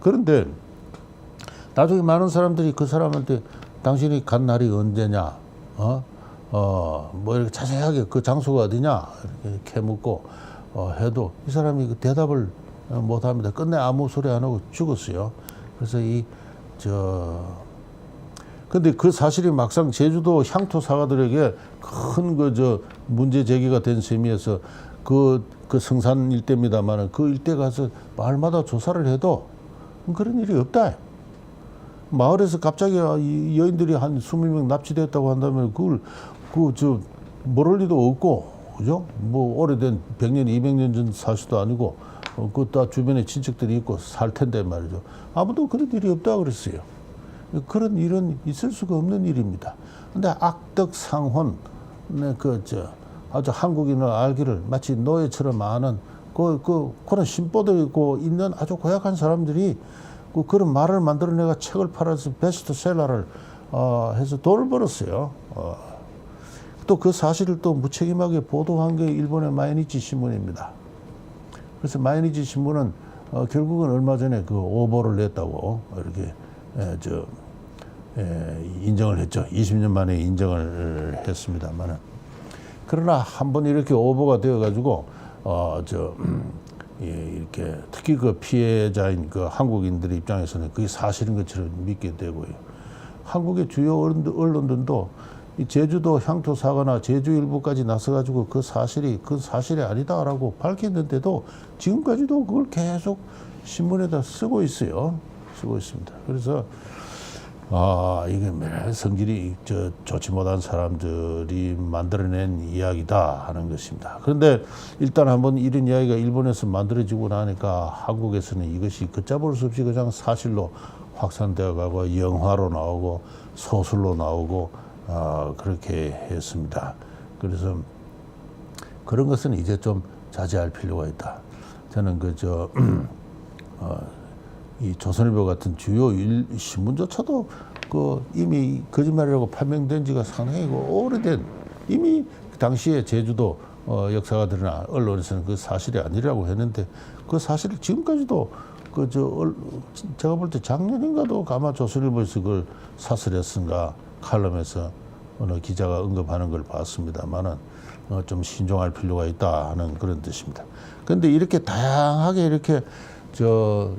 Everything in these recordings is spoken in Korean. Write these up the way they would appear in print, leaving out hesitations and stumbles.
그런데 나중에 많은 사람들이 그 사람한테 당신이 간 날이 언제냐, 뭐 이렇게 자세하게 그 장소가 어디냐 이렇게 캐묻고 해도 이 사람이 그 대답을 못합니다. 끝내 아무 소리 안 하고 죽었어요. 그래서 근데 그 사실이 막상 제주도 향토 사가들에게 큰 문제 제기가 된 셈이어서 그 성산 일대입니다만은 그 일대 가서 마을마다 조사를 해도 그런 일이 없다. 마을에서 갑자기 여인들이 한 20명 납치됐다고 한다면 모를 리도 없고, 그죠? 뭐 오래된 100년, 200년 전 사실도 아니고, 그 다 주변에 친척들이 있고 살 텐데 말이죠. 아무도 그런 일이 없다 그랬어요. 그런 일은 있을 수가 없는 일입니다. 근데 악덕상혼, 아주 한국인을 알기를 마치 노예처럼 아는 그런 심보들이고 있는 아주 고약한 사람들이 그런 말을 만들어내가 책을 팔아서 베스트셀러를 해서 돈을 벌었어요. 또 그 사실을 또 무책임하게 보도한 게 일본의 마이니치 신문입니다. 그래서 마이니치 신문은 결국은 얼마 전에 그 오보를 냈다고 이렇게 인정을 했죠. 20년 만에 인정을 했습니다만은. 그러나 한번 이렇게 오보가 되어가지고 이렇게 특히 그 피해자인 그 한국인들의 입장에서는 그게 사실인 것처럼 믿게 되고요. 한국의 주요 언론들도 이 제주도 향토 사고나 제주 일부까지 나서가지고 그 사실이 아니다라고 밝혔는데도 지금까지도 그걸 계속 신문에다 쓰고 있어요. 쓰고 있습니다. 그래서 이게 성질이 좋지 못한 사람들이 만들어낸 이야기다 하는 것입니다. 그런데 일단 한번 이런 이야기가 일본에서 만들어지고 나니까 한국에서는 이것이 걷잡을 수 없이 그냥 사실로 확산되어 가고 영화로 나오고 소설로 나오고 그렇게 했습니다. 그래서 그런 것은 이제 좀 자제할 필요가 있다. 저는 이 조선일보 같은 주요 신문조차도 이미 거짓말이라고 판명된 지가 상당히 오래된, 이미 당시에 제주도 역사가들이나 언론에서는 그 사실이 아니라고 했는데 그 사실을 지금까지도 제가 볼 때 작년인가도 아마 조선일보에서 그걸 사설했은가 칼럼에서 어느 기자가 언급하는 걸 봤습니다만은 좀 신중할 필요가 있다 하는 그런 뜻입니다. 그런데 이렇게 다양하게 이렇게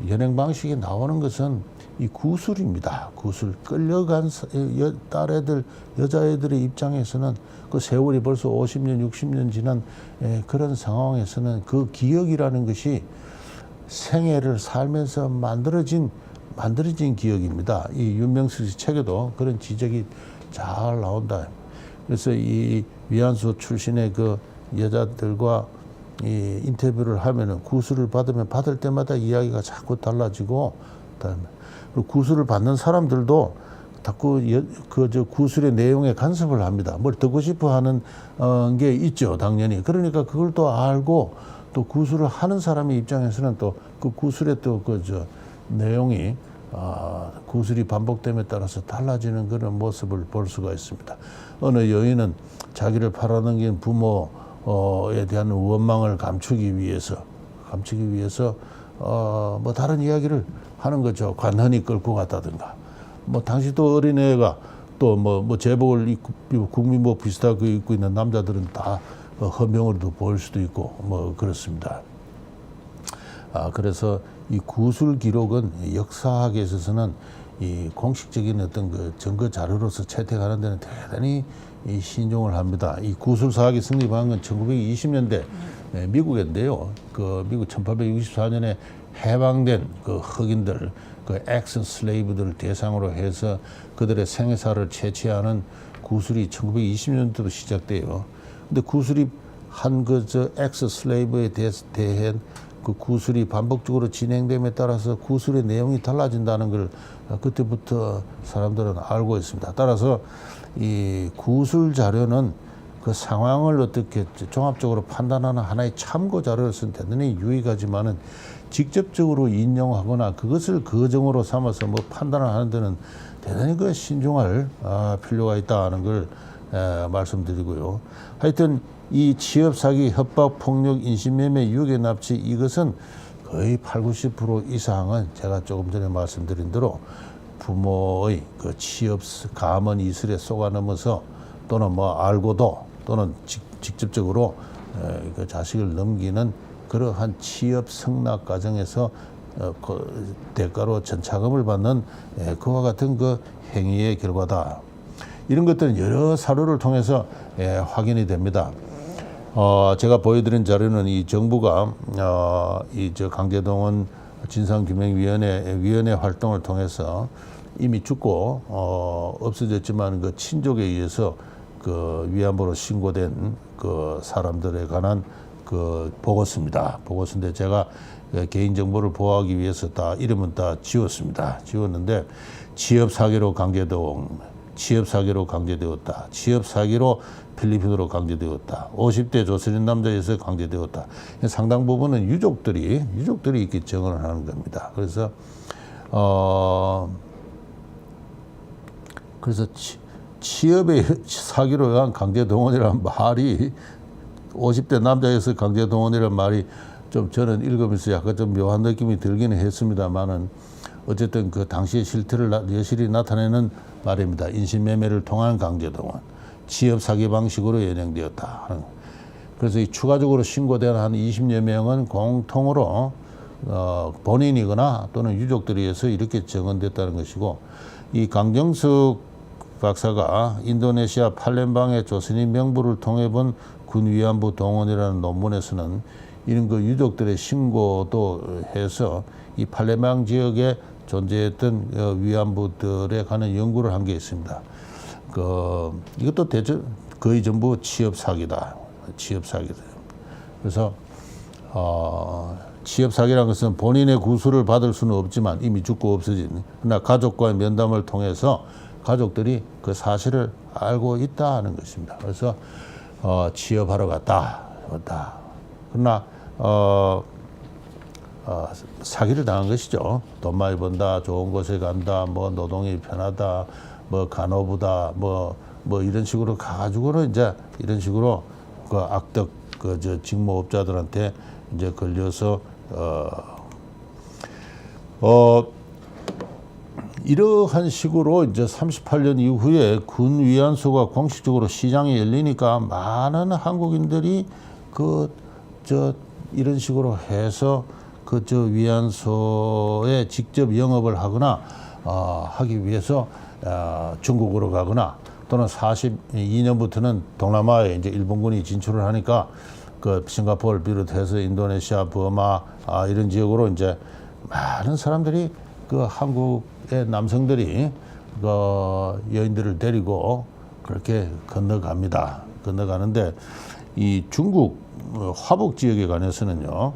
연행 방식이 나오는 것은 이 구술입니다. 구술. 끌려간 여자애들의 입장에서는 그 세월이 벌써 50년, 60년 지난 그런 상황에서는 그 기억이라는 것이 생애를 살면서 만들어진 기억입니다. 이 윤명수 씨 책에도 그런 지적이 잘 나온다. 그래서 이 위안소 출신의 그 여자들과 이 인터뷰를 하면은 구술을 받으면 받을 때마다 이야기가 자꾸 달라지고, 그리고 구술을 받는 사람들도 자꾸 구술의 내용에 간섭을 합니다. 뭘 듣고 싶어 하는 게 있죠, 당연히. 그러니까 그걸 또 알고 또 구술을 하는 사람의 입장에서는 또 그 구술의 내용이 구술이 반복됨에 따라서 달라지는 그런 모습을 볼 수가 있습니다. 어느 여인은 자기를 팔아넘긴 부모에 대한 원망을 감추기 위해서 뭐 다른 이야기를 하는 거죠. 관헌이 끌고 갔다든가. 뭐 당시도 어린애가 또 뭐 제복을 입고 국민복 비슷하게 입고 있는 남자들은 다 헌병으로도 보일 수도 있고 뭐 그렇습니다. 그래서 이 구술 기록은 역사학에 있어서는 이 공식적인 어떤 그 증거 자료로서 채택하는 데는 대단히 신중을 합니다. 이 구술 사학이 성립한 건 1920년대 미국인데요. 미국 1864년에 해방된 그 흑인들, 그 엑스 슬레이브들을 대상으로 해서 그들의 생애사를 채취하는 구술이 1920년대부터 시작돼요. 근데 구술이 한 엑스 슬레이브에 대한 그 구술이 반복적으로 진행됨에 따라서 구술의 내용이 달라진다는 걸 그때부터 사람들은 알고 있습니다. 따라서 이 구술 자료는 그 상황을 어떻게 종합적으로 판단하는 하나의 참고 자료로서는 대단히 유익하지만은 직접적으로 인용하거나 그것을 거정으로 삼아서 뭐 판단을 하는 데는 대단히 신중할 필요가 있다는 걸 말씀드리고요. 하여튼 이 취업 사기, 협박, 폭력, 인신매매, 유괴 납치 이것은 거의 80~90% 이상은 제가 조금 전에 말씀드린 대로 부모의 그 취업 가문 이슬에 속아 넘어서 또는 뭐 알고도 또는 직접적으로 그 자식을 넘기는 그러한 취업 승낙 과정에서 그 대가로 전차금을 받는 그와 같은 그 행위의 결과다. 이런 것들은 여러 사료를 통해서 확인이 됩니다. 제가 보여드린 자료는 이 정부가 이 강제동원 진상규명위원회 활동을 통해서 이미 죽고 없어졌지만 그 친족에 의해서 그 위안부로 신고된 그 사람들에 관한 그 보고서입니다. 보고서인데 제가 개인 정보를 보호하기 위해서 다 이름은 다 지웠습니다. 지웠는데 취업 사기로 강제동원, 취업 사기로 강제되었다. 취업 사기로 필리핀으로 강제되었다. 50대 조선인 남자에서 강제되었다. 상당 부분은 유족들이 이렇게 증언을 하는 겁니다. 그래서 취업의 사기로 의한 강제동원이라는 말이 50대 남자에서 강제동원이라는 말이 좀 저는 읽으면서 약간 좀 묘한 느낌이 들기는 했습니다만은 어쨌든 그 당시의 실태를 여실히 나타내는 말입니다. 인신매매를 통한 강제동원, 취업 사기 방식으로 연행되었다 하는. 그래서 이 추가적으로 신고된 한 20여 명은 공통으로 본인이거나 또는 유족들에 의해서 이렇게 증언됐다는 것이고, 이 강정숙 박사가 인도네시아 팔렘방의 조선인 명부를 통해 본 군 위안부 동원이라는 논문에서는 이런 그 유족들의 신고도 해서 이 팔렘방 지역에 존재했던 위안부들에 관한 연구를 한 게 있습니다. 이것도 거의 전부 취업 사기다. 취업 사기다. 그래서 취업 사기라는 것은 본인의 구술을 받을 수는 없지만 이미 죽고 없어진, 그러나 가족과의 면담을 통해서 가족들이 그 사실을 알고 있다는 것입니다. 그래서 취업하러 갔다. 그러나 사기를 당한 것이죠. 돈 많이 번다, 좋은 곳에 간다, 뭐 노동이 편하다, 뭐 간호부다, 뭐 이런 식으로 가지고는 이제 이런 식으로 그 악덕 직무업자들한테 이제 걸려서 이러한 식으로 이제 38년 이후에 군 위안소가 공식적으로 시장에 열리니까 많은 한국인들이 이런 식으로 해서 위안소에 직접 영업을 하거나 하기 위해서 중국으로 가거나 또는 42년부터는 동남아에 이제 일본군이 진출을 하니까 그 싱가포르를 비롯해서 인도네시아, 버마 이런 지역으로 이제 많은 사람들이 그 한국의 남성들이 그 여인들을 데리고 그렇게 건너갑니다. 건너가는데 이 중국 화북 지역에 관해서는요,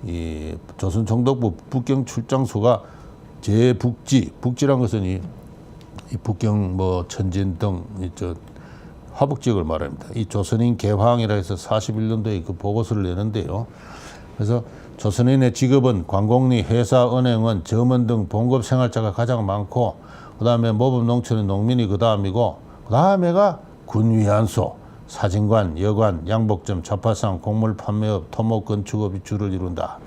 이 조선 총독부 북경 출장소가 북지란 것은 이 북경 천진 등 화북 지역을 말합니다. 이 조선인 개황이라 해서 41년도에 그 보고서를 내는데요. 그래서 조선인의 직업은 관공리, 회사, 은행원, 점원 등 봉급 생활자가 가장 많고, 그 다음에 모범 농촌의 농민이 그 다음이고, 그 다음에가 군위안소, 사진관, 여관, 양복점, 잡화상, 곡물 판매업, 토목, 건축업이 주를 이룬다.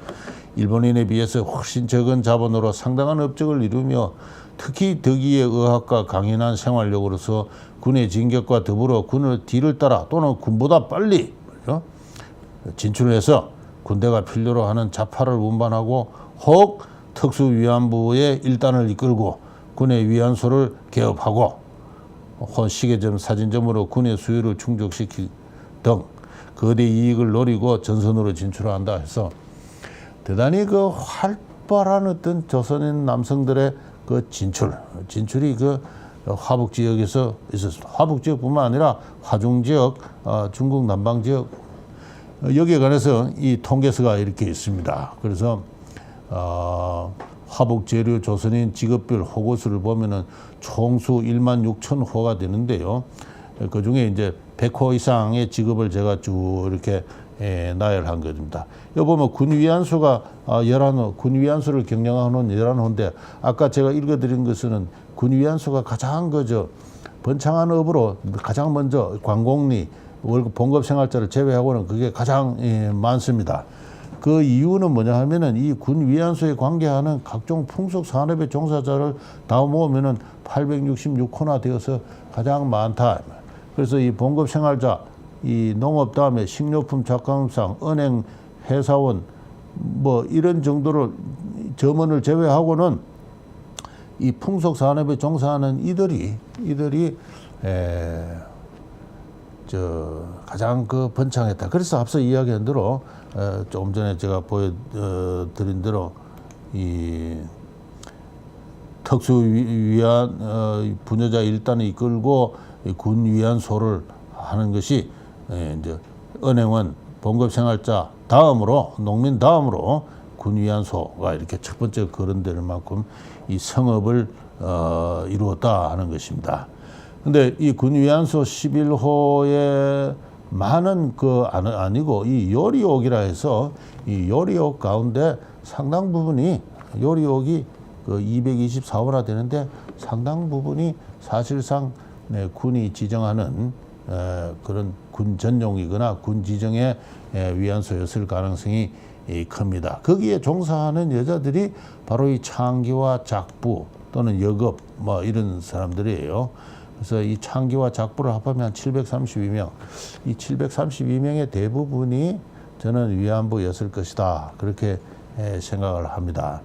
일본인에 비해서 훨씬 적은 자본으로 상당한 업적을 이루며 특히 덕이의 의학과 강인한 생활력으로서 군의 진격과 더불어 군을 뒤를 따라 또는 군보다 빨리 진출해서 군대가 필요로 하는 자파를 운반하고 혹 특수위안부의 일단을 이끌고 군의 위안소를 개업하고 혹 시계점, 사진점으로 군의 수요를 충족시키 등 거대 이익을 노리고 전선으로 진출한다 해서 대단히 그 활발한 어떤 조선인 남성들의 그 진출이 그 화북 지역에서 있었습니다. 화북 지역뿐만 아니라 화중 지역, 중국 남방 지역, 여기에 관해서 이 통계서가 이렇게 있습니다. 그래서 화북 재류 조선인 직업별 호구수를 보면은 총수 16,000호가 되는데요. 그 중에 이제 100호 이상의 직업을 제가 쭉 이렇게 나열한 겁니다. 여기 보면 군위안소가 11호, 군위안소를 경영하는 11호인데 아까 제가 읽어드린 것은 군위안소가 가장 번창한 업으로 가장 먼저 관공리, 월급 봉급 생활자를 제외하고는 그게 가장 많습니다. 그 이유는 뭐냐 하면은 이 군 위안소에 관계하는 각종 풍속 산업의 종사자를 다 모으면은 866호나 되어서 가장 많다. 그래서 이 봉급 생활자, 이 농업 다음에 식료품 작가공상, 은행, 회사원 뭐 이런 정도를 점원을 제외하고는 이 풍속 산업에 종사하는 이들이 가장 그 번창했다. 그래서 앞서 이야기한 대로 조금 전에 제가 보여드린 대로 이 특수위안 부녀자 일단을 이끌고 군 위안소를 하는 것이 이제 은행원, 봉급생활자 다음으로 농민 다음으로 군 위안소가 이렇게 첫 번째 거론될 만큼 이 성업을 이루었다 하는 것입니다. 근데 이 군 위안소 11호에 많은 아니고 이 요리옥이라 해서 이 요리옥 가운데 상당 부분이 요리옥이 그 224호나 되는데 상당 부분이 사실상 군이 지정하는 그런 군 전용이거나 군 지정의 위안소였을 가능성이 큽니다. 거기에 종사하는 여자들이 바로 이 창기와 작부 또는 여급 뭐 이런 사람들이에요. 그래서 이 창기와 작부를 합하면 732명. 이 732명의 대부분이 저는 위안부였을 것이다. 그렇게 생각을 합니다.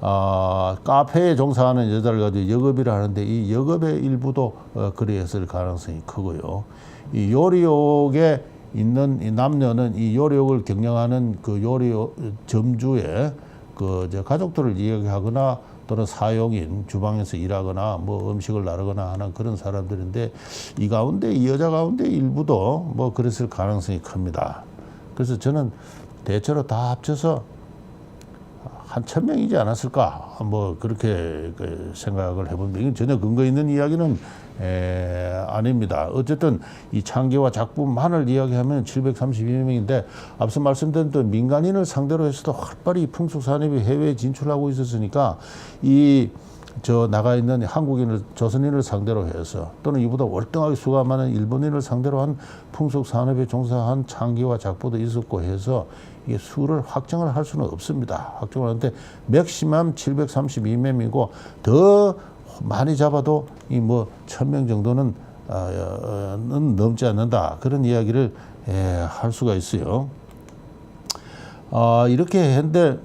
카페에 종사하는 여자를 가지고 여급이라 하는데 이 여급의 일부도 그리했을 가능성이 크고요. 이 요리옥에 있는 이 남녀는 이 요리옥을 경영하는 그 요리옥 점주의 그 가족들을 이야기하거나 또는 사용인 주방에서 일하거나 뭐 음식을 나르거나 하는 그런 사람들인데 이 가운데 이 여자 가운데 일부도 뭐 그랬을 가능성이 큽니다. 그래서 저는 대체로 다 합쳐서 한 1000명이지 않았을까 뭐 그렇게 생각을 해봅니다. 이건 전혀 근거 있는 이야기는 아닙니다. 어쨌든 이 창기와 작부만을 이야기하면 732명인데 앞서 말씀드린 또 민간인을 상대로 해서도 활발히 풍속산업이 해외에 진출하고 있었으니까 나가 있는 한국인을 조선인을 상대로 해서 또는 이보다 월등하게 수가 많은 일본인을 상대로 한 풍속산업에 종사한 창기와 작부도 있었고 해서 이게 수를 확정을 할 수는 없습니다. 확정을 하는데 맥시멈 732명이고 더 많이 잡아도 이 뭐 1000명 정도는 넘지 않는다. 그런 이야기를 할 수가 있어요. 이렇게 했는데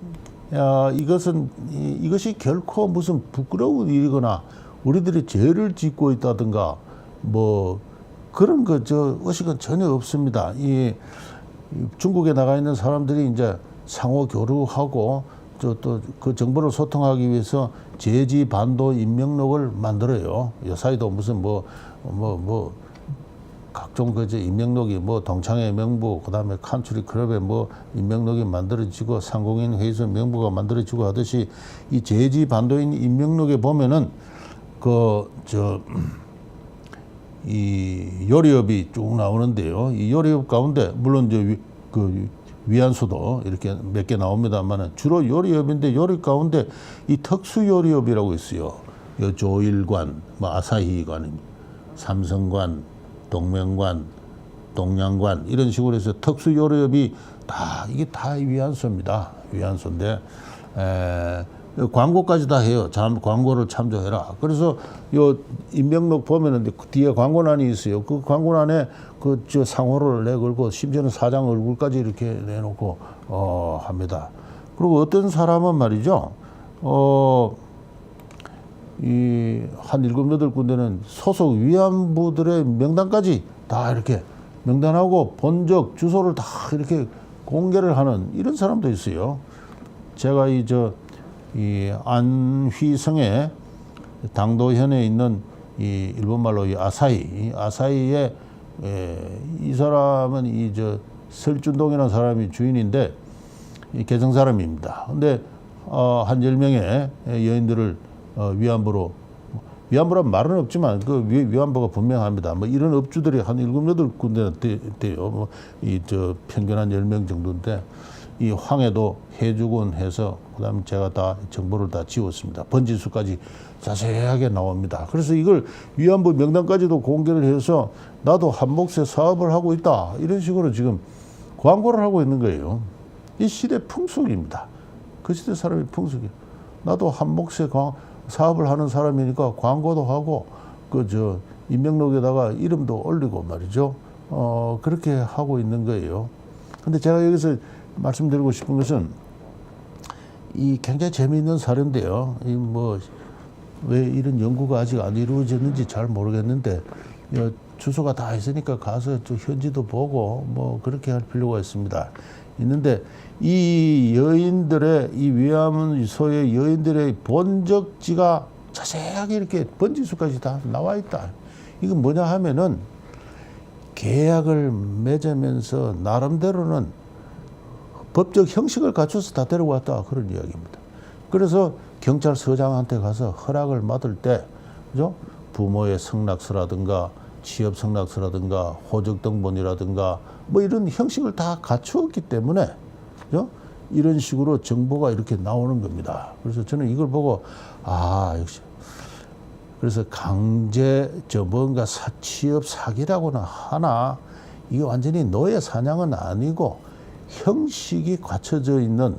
이것이 결코 무슨 부끄러운 일이거나 우리들이 죄를 짓고 있다든가 뭐 그런 의식은 전혀 없습니다. 이 중국에 나가 있는 사람들이 이제 상호 교류하고 또 그 정보를 소통하기 위해서 제지 반도 인명록을 만들어요. 요사이도 무슨 각종 인명록이 동창회 명부, 그다음에 칸츄리 클럽의 인명록이 만들어지고 상공인 회의소 명부가 만들어지고 하듯이 이 제지 반도인 인명록에 보면은 이 요리업이 쭉 나오는데요. 이 요리업 가운데 물론 이제 위안소도 이렇게 몇 개 나옵니다만은 주로 요리업인데 요리 가운데 이 특수 요리업이라고 있어요. 조일관, 아사히관, 삼성관, 동명관, 동양관 이런 식으로 해서 특수 요리업이 이게 다 위안소입니다. 위안소인데 광고까지 다 해요. 광고를 참조해라. 그래서 요 인명록 보면은 뒤에 광고란이 있어요. 그 광고란에 상호를 내걸고 심지어는 사장 얼굴까지 이렇게 내놓고 합니다. 그리고 어떤 사람은 말이죠. 한 7, 8군데는 소속 위안부들의 명단까지 다 이렇게 명단하고 본적, 주소를 다 이렇게 공개를 하는 이런 사람도 있어요. 제가 이 안휘성의 당도현에 있는 이 일본말로 이 아사히의 이 사람은 설준동이라는 사람이 주인인데 이 개성 사람입니다. 근데 한 10명의 여인들을 위안부란 말은 없지만 그 위안부가 분명합니다. 이런 업주들이 한 7, 8군데 돼요. 평균 한 10명 정도인데 이 황해도 해주군 해서 그다음에 제가 다 정보를 다 지웠습니다. 번지수까지 자세하게 나옵니다. 그래서 이걸 위안부 명단까지도 공개를 해서 나도 한몫의 사업을 하고 있다. 이런 식으로 지금 광고를 하고 있는 거예요. 이 시대 풍속입니다. 그 시대 사람이 풍속이에요. 나도 한 몫의 사업을 하는 사람이니까 광고도 하고 인명록에다가 이름도 올리고 말이죠. 그렇게 하고 있는 거예요. 근데 제가 여기서 말씀드리고 싶은 것은 이 굉장히 재미있는 사례인데요. 왜 이런 연구가 아직 안 이루어졌는지 잘 모르겠는데 주소가 다 있으니까 가서 좀 현지도 보고 그렇게 할 필요가 있는데 이 여인들의 이 위안소의 여인들의 본적지가 자세하게 이렇게 번지수까지 다 나와 있다. 이건 뭐냐 하면은 계약을 맺으면서 나름대로는 법적 형식을 갖춰서 다 데려왔다 그런 이야기입니다. 그래서 경찰서장한테 가서 허락을 받을 때 그죠? 부모의 성락서라든가 취업 성락서라든가 호적 등본이라든가 이런 형식을 다 갖추었기 때문에 그죠? 이런 식으로 정보가 이렇게 나오는 겁니다. 그래서 저는 이걸 보고 역시 그래서 강제 뭔가 취업 사기라고는 하나 이게 완전히 노예 사냥은 아니고 형식이 갖춰져 있는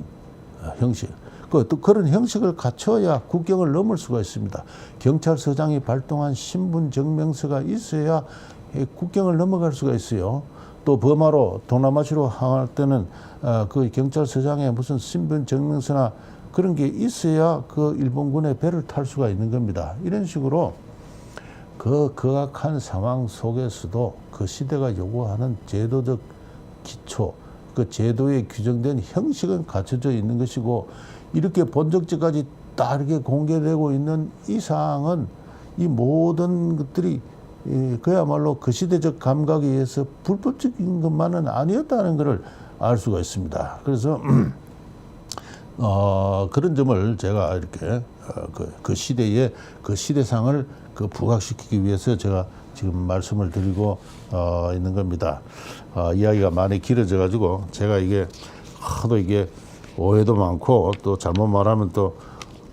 형식. 또 그런 형식을 갖춰야 국경을 넘을 수가 있습니다. 경찰서장이 발동한 신분증명서가 있어야 국경을 넘어갈 수가 있어요. 또 버마로 동남아시아로 항할 때는 그 경찰서장에 무슨 신분증명서나 그런 게 있어야 그 일본군의 배를 탈 수가 있는 겁니다. 이런 식으로 그 극악한 상황 속에서도 그 시대가 요구하는 제도적 기초, 그 제도에 규정된 형식은 갖춰져 있는 것이고 이렇게 본적지까지 다 이렇게 공개되고 있는 이상은 이 모든 것들이 그야말로 그 시대적 감각에 의해서 불법적인 것만은 아니었다는 것을 알 수가 있습니다. 그래서 그런 점을 제가 이렇게 그 시대의 그 시대상을 부각시키기 위해서 제가 지금 말씀을 드리고 있는 겁니다. 이야기가 많이 길어져 가지고 제가 이게 하도 이게 오해도 많고 또 잘못 말하면 또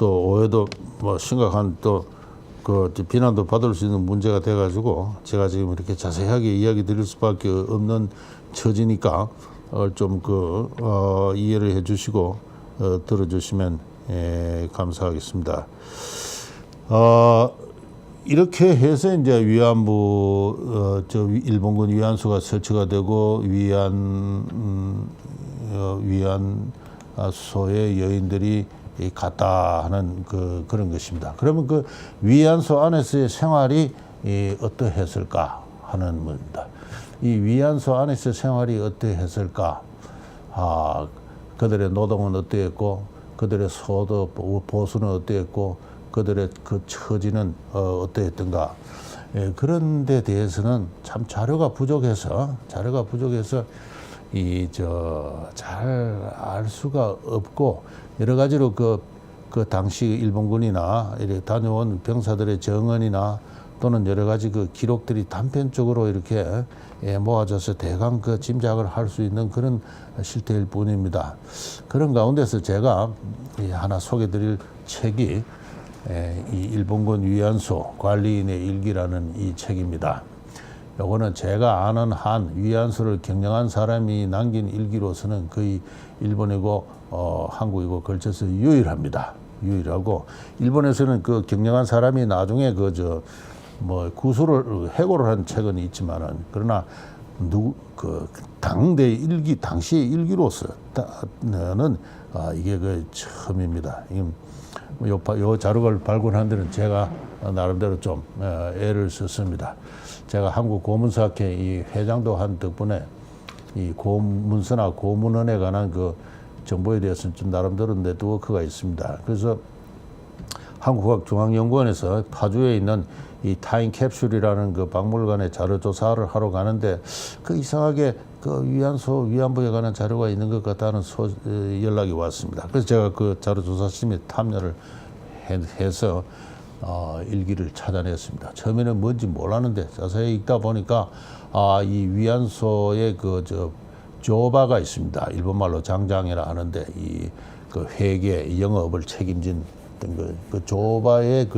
오해도 심각한 그 비난도 받을 수 있는 문제가 돼 가지고 제가 지금 이렇게 자세하게 이야기 드릴 수밖에 없는 처지니까 좀 이해를 해 주시고 들어주시면 감사하겠습니다. 이렇게 해서 이제 위안부 일본군 위안소가 설치가 되고 위안소의 여인들이 갔다 하는 그런 것입니다. 그러면 그 위안소 안에서의 생활이 어떠했을까 하는 문제입니다. 이 위안소 안에서 생활이 어떠했을까? 그들의 노동은 어떠했고, 그들의 소득 보수는 어떠했고, 그들의 그 처지는 어떠했던가? 그런 데 대해서는 참 자료가 부족해서 잘 알 수가 없고 여러 가지로 그 당시 일본군이나 이렇게 다녀온 병사들의 정언이나 또는 여러 가지 그 기록들이 단편적으로 이렇게 모아져서 대강 그 짐작을 할 수 있는 그런 실태일 뿐입니다. 그런 가운데서 제가 하나 소개드릴 책이 이 일본군 위안소 관리인의 일기라는 이 책입니다. 요거는 제가 아는 한 위안소를 경영한 사람이 남긴 일기로서는 거의 일본이고 한국이고 걸쳐서 유일합니다. 유일하고 일본에서는 그 경영한 사람이 나중에 구술을 해고를 한 책은 있지만은 그러나 당대 일기 당시의 일기로서는 이게 그 처음입니다. 요 자료를 발굴한 데는 제가 나름대로 좀 애를 썼습니다. 제가 한국 고문사학회 이 회장도 한 덕분에 이 고문서나 고문원에 관한 그 정보에 대해서는 좀 나름대로 네트워크가 있습니다. 그래서 한국과학중앙연구원에서 파주에 있는 이 타임캡슐이라는 그 박물관에 자료 조사를 하러 가는데 이상하게 그 위안부에 관한 자료가 있는 것 같다는 연락이 왔습니다. 그래서 제가 그 자료 조사팀에 참여를 해서 일기를 찾아냈습니다. 처음에는 뭔지 몰랐는데 자세히 읽다 보니까 이 위안소에 조바가 있습니다. 일본말로 장장이라 하는데 그 회계 영업을 책임진 그 조바의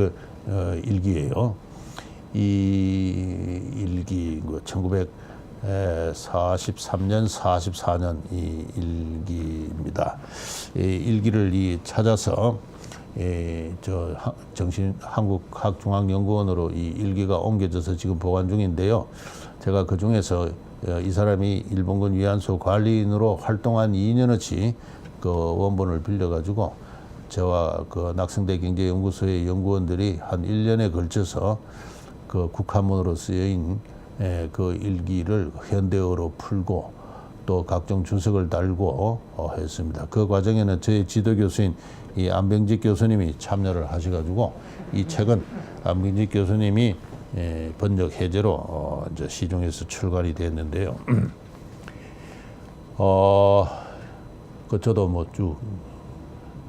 일기예요. 이 일기 43년, 44년 이 일기입니다. 이 일기를 찾아서 한국학중앙연구원으로 이 일기가 옮겨져서 지금 보관 중인데요. 제가 그 중에서 이 사람이 일본군 위안소 관리인으로 활동한 2년어치 그 원본을 빌려가지고 저와 그 낙성대 경제연구소의 연구원들이 한 1년에 걸쳐서 그 국한문으로 쓰여인 그 일기를 현대어로 풀고 또 각종 주석을 달고 했습니다. 그 과정에는 저희 지도교수인 이 안병직 교수님이 참여를 하셔가지고 이 책은 안병직 교수님이 번역 해제로 이제 시중에서 출간이 됐는데요. 저도 뭐 쭉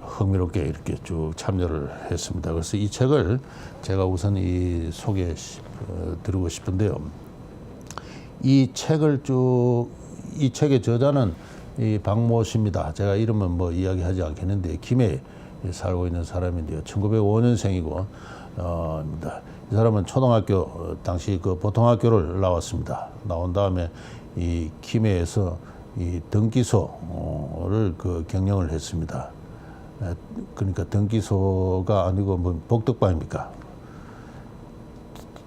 흥미롭게 이렇게 쭉 참여를 했습니다. 그래서 이 책을 제가 우선 소개 드리고 싶은데요. 이 책의 저자는 이 박모 씨입니다. 제가 이름은 뭐 이야기하지 않겠는데 김해에 살고 있는 사람인데요. 1905년생이고 이 사람은 초등학교 당시 그 보통학교를 나왔습니다. 나온 다음에 이 김해에서 이 등기소를 그 경영을 했습니다. 그러니까 등기소가 아니고 뭐 복덕방입니까?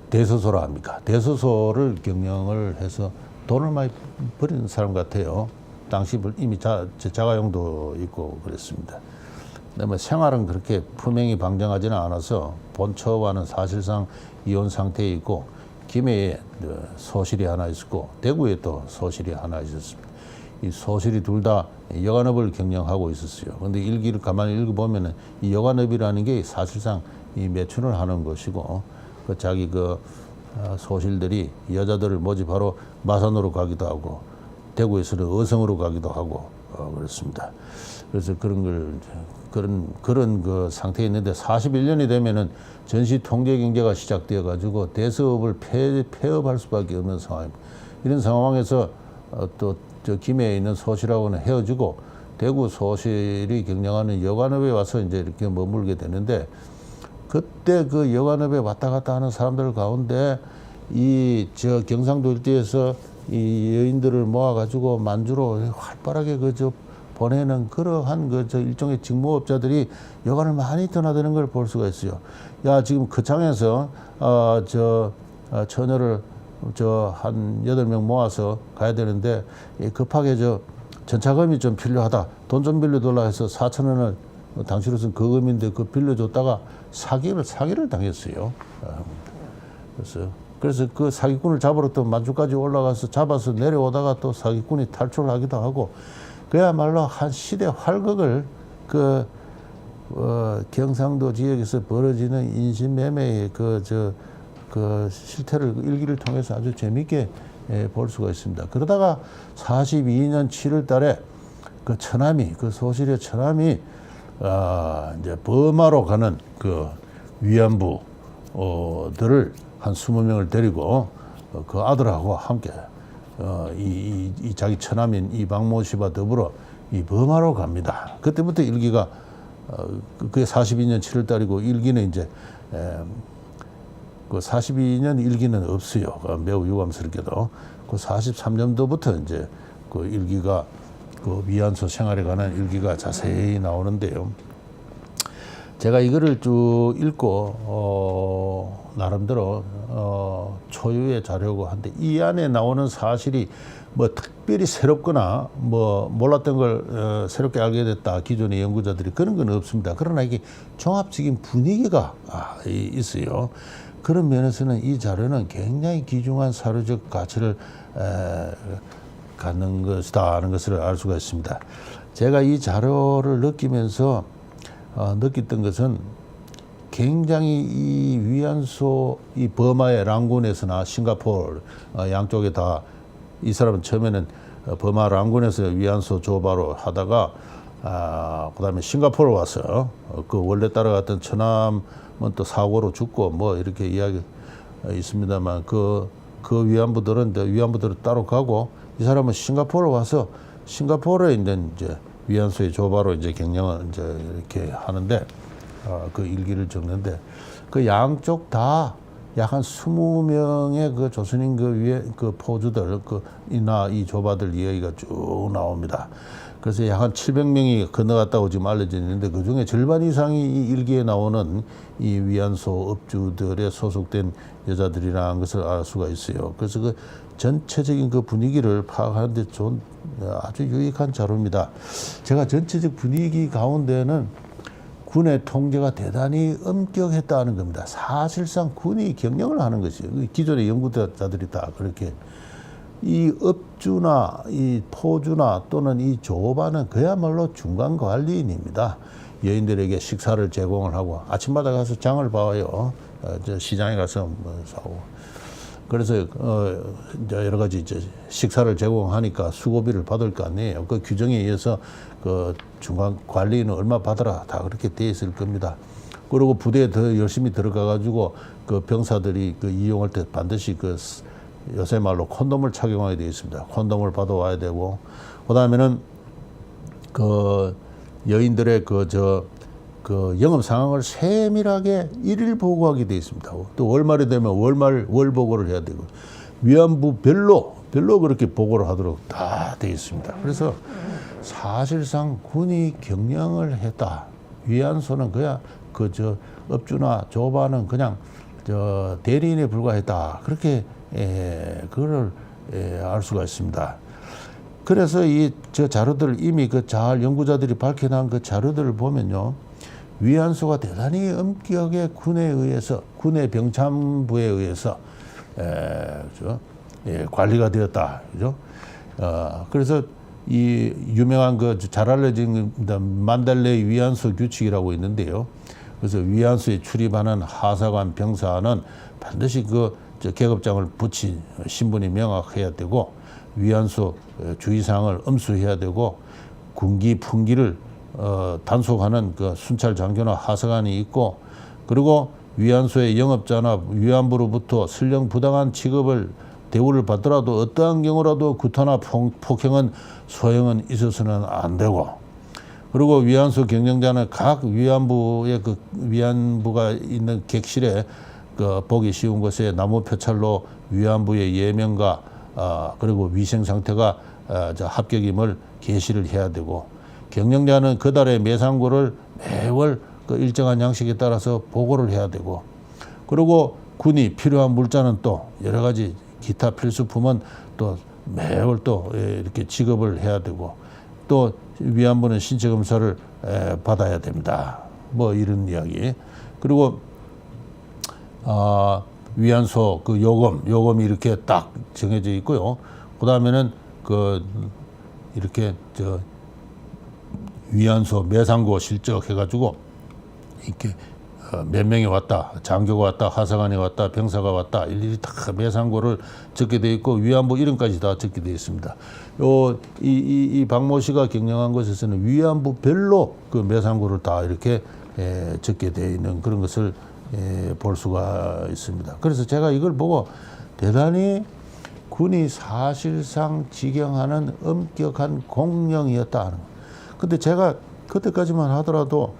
대서소라 합니까? 대서소를 경영을 해서 돈을 많이 버리는 사람 같아요. 당시 이미 자가용도 있고 그랬습니다. 그다음에 생활은 그렇게 품행이 방정하지는 않아서 본처와는 사실상 이혼 상태에 있고 김해에 소실이 하나 있었고 대구에 또 소실이 하나 있었습니다. 이 소실이 둘 다 여관업을 경영하고 있었어요. 그런데 일기를 가만히 읽어보면은 이 여관업이라는 게 사실상 이 매춘을 하는 것이고 그 자기 그 소실들이 여자들을 모집하러 마산으로 가기도 하고 대구에서는 어성으로 가기도 하고 그렇습니다. 그래서 그런 그 상태에 있는데 41년이 되면은 전시 통제 경제가 시작되어 가지고 대서업을 폐업할 수밖에 없는 상황입니다. 이런 상황에서 또 저 김해에 있는 소실하고는 헤어지고 대구 소실이 경영하는 여관업에 와서 이제 이렇게 머물게 되는데 그때 그 여관업에 왔다 갔다 하는 사람들 가운데 이 저 경상도 일대에서 이 여인들을 모아가지고 만주로 활발하게 보내는 그러한 저 일종의 직무업자들이 여관을 많이 떠나드는 걸 볼 수가 있어요. 야, 지금 거창에서 처녀를 한 8명 모아서 가야 되는데 급하게 전차금이 좀 필요하다. 돈 좀 빌려달라 해서 4,000원을 당시로서는 거금인데 그 빌려줬다가 사기를 당했어요. 그래서 그 사기꾼을 잡으러 또 만주까지 올라가서 잡아서 내려오다가 또 사기꾼이 탈출하기도 하고 그야말로 한 시대 활극을 경상도 지역에서 벌어지는 인신매매의 그 실태를 일기를 통해서 아주 재미있게 볼 수가 있습니다. 그러다가 42년 7월 달에 그 소실의 처남이 이제 버마로 가는 그 위안부들을 한 20명을 데리고 그 아들하고 함께 이 자기 처남인 이 박모 씨와 더불어 이 버마로 갑니다. 그때부터 일기가 그게 42년 7월 달이고 일기는 이제 그 42년 일기는 없어요. 매우 유감스럽게도 그 43년도부터 이제 그 일기가 그 위안소 생활에 관한 일기가 자세히 나오는데요. 제가 이거를 쭉 읽고 나름대로 초유의 자료고 한데 이 안에 나오는 사실이 뭐 특별히 새롭거나 뭐 몰랐던 걸 새롭게 알게 됐다 기존의 연구자들이 그런 건 없습니다. 그러나 이게 종합적인 분위기가 있어요. 그런 면에서는 이 자료는 굉장히 귀중한 사료적 가치를 갖는 것이다 하는 것을 알 수가 있습니다. 제가 이 자료를 느끼면서 느꼈던 것은 굉장히 이 위안소 이 버마의 랑군에서나 싱가포르 양쪽에 다 이 사람은 처음에는 버마 랑군에서 위안소 조바로 하다가 그다음에 싱가포르 와서 그 원래 따라갔던 처남은 또 사고로 죽고 뭐 이렇게 이야기 있습니다만 그 위안부들은 위안부들은 따로 가고 이 사람은 싱가포르 와서 싱가포르에 이제 위안소의 조바로 이제 경영을 이제 이렇게 하는데 그 일기를 적는데 그 양쪽 다 약 한 20명의 그 조선인 그 위에 그 포주들 이나 이 조바들 이야기가 쭉 나옵니다. 그래서 약 한 700명이 건너갔다고 지금 알려져 있는데 그 중에 절반 이상이 이 일기에 나오는 이 위안소 업주들에 소속된 여자들이라는 것을 알 수가 있어요. 그래서 그 전체적인 그 분위기를 파악하는데 좋은 아주 유익한 자료입니다. 제가 전체적 분위기 가운데는 군의 통제가 대단히 엄격했다는 겁니다. 사실상 군이 경영을 하는 것이에요. 기존의 연구자들이 다 그렇게. 이 업주나 이 포주나 또는 이 조반은 그야말로 중간 관리인입니다. 여인들에게 식사를 제공을 하고 아침마다 가서 장을 봐요. 저 시장에 가서 뭐 사고. 그래서 이제 여러 가지 이제 식사를 제공하니까 수고비를 받을 거 아니에요. 그 규정에 의해서 그 중간 관리인은 얼마 받아라 다 그렇게 돼 있을 겁니다. 그리고 부대에 더 열심히 들어가 가지고 그 병사들이 그 이용할 때 반드시 그 요새 말로 콘돔을 착용하게 되어 있습니다. 콘돔을 받아와야 되고, 그 다음에는 그 여인들의 그 영업 상황을 세밀하게 일일 보고하게 되어 있습니다. 또 월말이 되면 월 보고를 해야 되고, 위안부 별로 그렇게 보고를 하도록 다 되어 있습니다. 그래서 사실상 군이 경영을 했다. 위안소는 그야 업주나 조반은 그냥 대리인에 불과했다. 그렇게 그걸 알 수가 있습니다. 그래서 저 자료들 이미 그 잘 연구자들이 밝혀낸 그 자료들을 보면요, 위안소가 대단히 엄격하게 군의 병참부에 의해서 관리가 되었다. 그죠? 그래서 이 유명한 그 잘 알려진 만달레이 위안소 규칙이라고 있는데요. 그래서 위안소에 출입하는 하사관 병사는 반드시 계급장을 붙인 신분이 명확해야 되고, 위안소 주의사항을 엄수해야 되고, 군기 풍기를 단속하는 그 순찰 장교나 하사관이 있고, 그리고 위안소의 영업자나 위안부로부터 설령 부당한 취급을 대우를 받더라도 어떠한 경우라도 구타나 폭행은 소형은 있어서는 안 되고, 그리고 위안소 경영자는 각 위안부가 있는 객실에 보기 쉬운 곳에 나무 표찰로 위안부의 예명과 그리고 위생 상태가 합격임을 게시를 해야 되고, 경영자는 그달의 매상고를 매월 그 일정한 양식에 따라서 보고를 해야 되고, 그리고 군이 필요한 물자는 또 여러 가지 기타 필수품은 또 매월 또 이렇게 지급을 해야 되고, 또 위안부는 신체 검사를 받아야 됩니다. 뭐 이런 이야기. 그리고 위안소 그 요금이 이렇게 딱 정해져 있고요. 그 다음에는 이렇게 위안소 매상고 실적 해가지고 이렇게 몇 명이 왔다, 장교가 왔다, 하사관이 왔다, 병사가 왔다, 일일이 다 매상고를 적게 돼 있고, 위안부 이름까지 다 적게 돼 있습니다. 이 박모 씨가 경영한 곳에서는 위안부별로 그 매상고를 다 이렇게 적게 돼 있는 그런 것을 볼 수가 있습니다. 그래서 제가 이걸 보고 대단히 군이 사실상 직영하는 엄격한 공령이었다 하는 거예요. 근데 제가 그때까지만 하더라도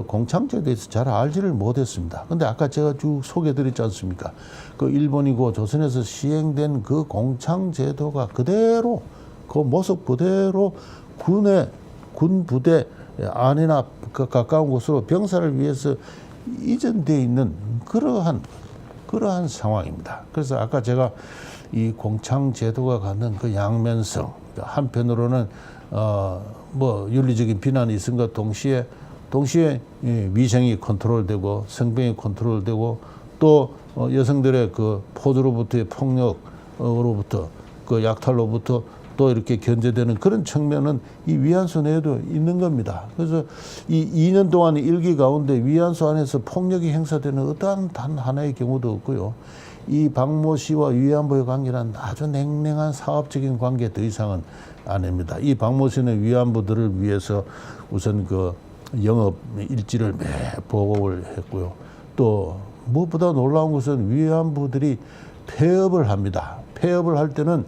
공창제에 대해서 잘 알지를 못했습니다. 근데 아까 제가 쭉 소개드렸지 않습니까? 그 일본이고 조선에서 시행된 그 공창제도가 그대로 그 모습 그대로 군 부대 안이나 그 가까운 곳으로 병사를 위해서 이전되어 있는 그러한 상황입니다. 그래서 아까 제가 이 공창제도가 갖는 그 양면성, 한편으로는 윤리적인 비난이 있은 것 동시에 위생이 컨트롤되고 성병이 컨트롤되고, 또 여성들의 그 포주로부터의 폭력으로부터 그 약탈로부터 또 이렇게 견제되는 그런 측면은 이 위안소 내에도 있는 겁니다. 그래서 이 2년 동안 일기 가운데 위안소 안에서 폭력이 행사되는 어떠한 단 하나의 경우도 없고요. 이 박모 씨와 위안부의 관계는 아주 냉랭한 사업적인 관계 더 이상은 아닙니다. 이 박모 씨는 위안부들을 위해서 우선 그 영업 일지를 매 보고를 했고요. 또 무엇보다 놀라운 것은 위안부들이 폐업을 합니다. 폐업을 할 때는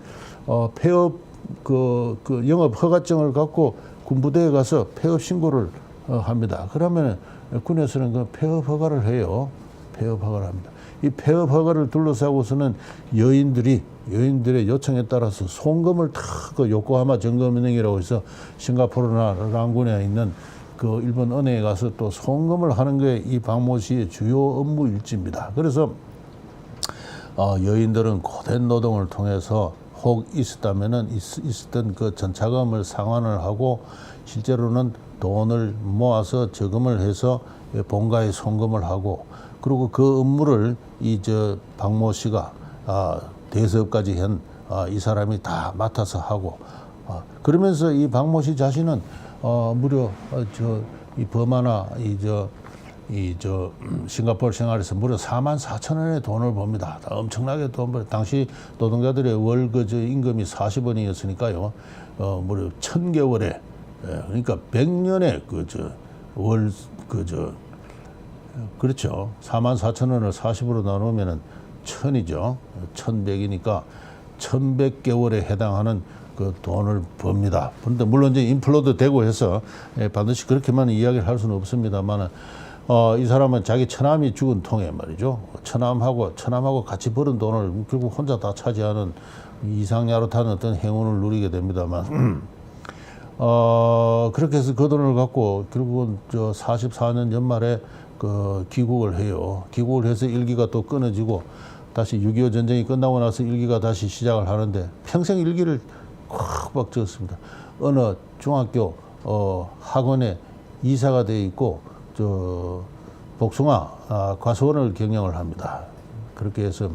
폐업 그 영업 허가증을 갖고 군부대에 가서 폐업 신고를 합니다. 그러면 군에서는 그 폐업 허가를 해요. 폐업 허가를 합니다. 이 폐업 허가를 둘러싸고서는 여인들의 요청에 따라서 송금을 다 그 요코하마 점검은행이라고 해서 싱가포르나 랑군에 있는 그 일본 은행에 가서 또 송금을 하는 게 이 박모 씨의 주요 업무 일지입니다. 그래서 여인들은 고된 노동을 통해서 혹 있었던 그 전차금을 상환을 하고 실제로는 돈을 모아서 저금을 해서 본가에 송금을 하고, 그리고 그 업무를 박모 씨가 대수업까지 한 이 사람이 다 맡아서 하고, 그러면서 이 박모 씨 자신은 무려 이 버마나 싱가포르 생활에서 무려 44,000원의 돈을 법니다. 엄청나게 돈 벌. 당시 노동자들의 월 임금이 40원이었으니까요. 무려 1,000개월에, 그러니까 100년에 그렇죠. 44,000원을 40으로 나누면은 1000이죠. 1100이니까 1100개월에 해당하는 그 돈을 법니다. 그런데 물론 이제 인플로도 되고 해서 반드시 그렇게만 이야기를 할 수는 없습니다만, 이 사람은 자기 처남이 죽은 통에 말이죠. 처남하고 같이 벌은 돈을 결국 혼자 다 차지하는 이상야릇한 어떤 행운을 누리게 됩니다만, 그렇게 해서 그 돈을 갖고 결국은 44년 연말에 귀국을 해요. 귀국을 해서 일기가 또 끊어지고 다시 6.25 전쟁이 끝나고 나서 일기가 다시 시작을 하는데 평생 일기를 꽉 적었습니다. 어느 중학교 학원에 이사가 되어 있고 복숭아 과수원을 경영을 합니다. 그렇게 해서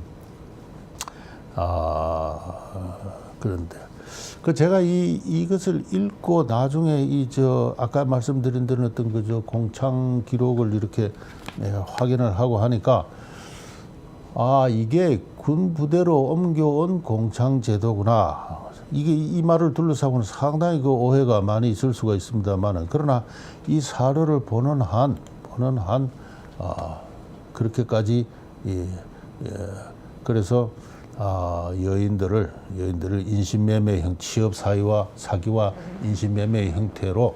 그런데 제가 이것을 읽고 나중에 아까 말씀드린 대로 어떤 공창 기록을 이렇게 확인을 하고 하니까 이게 군 부대로 옮겨온 공창 제도구나. 이 말을 둘러싸고는 상당히 오해가 많이 있을 수가 있습니다만은, 그러나 이 사료를 보는 한 그렇게까지 그래서 여인들을 인신매매 취업 사기와 인신매매 형태로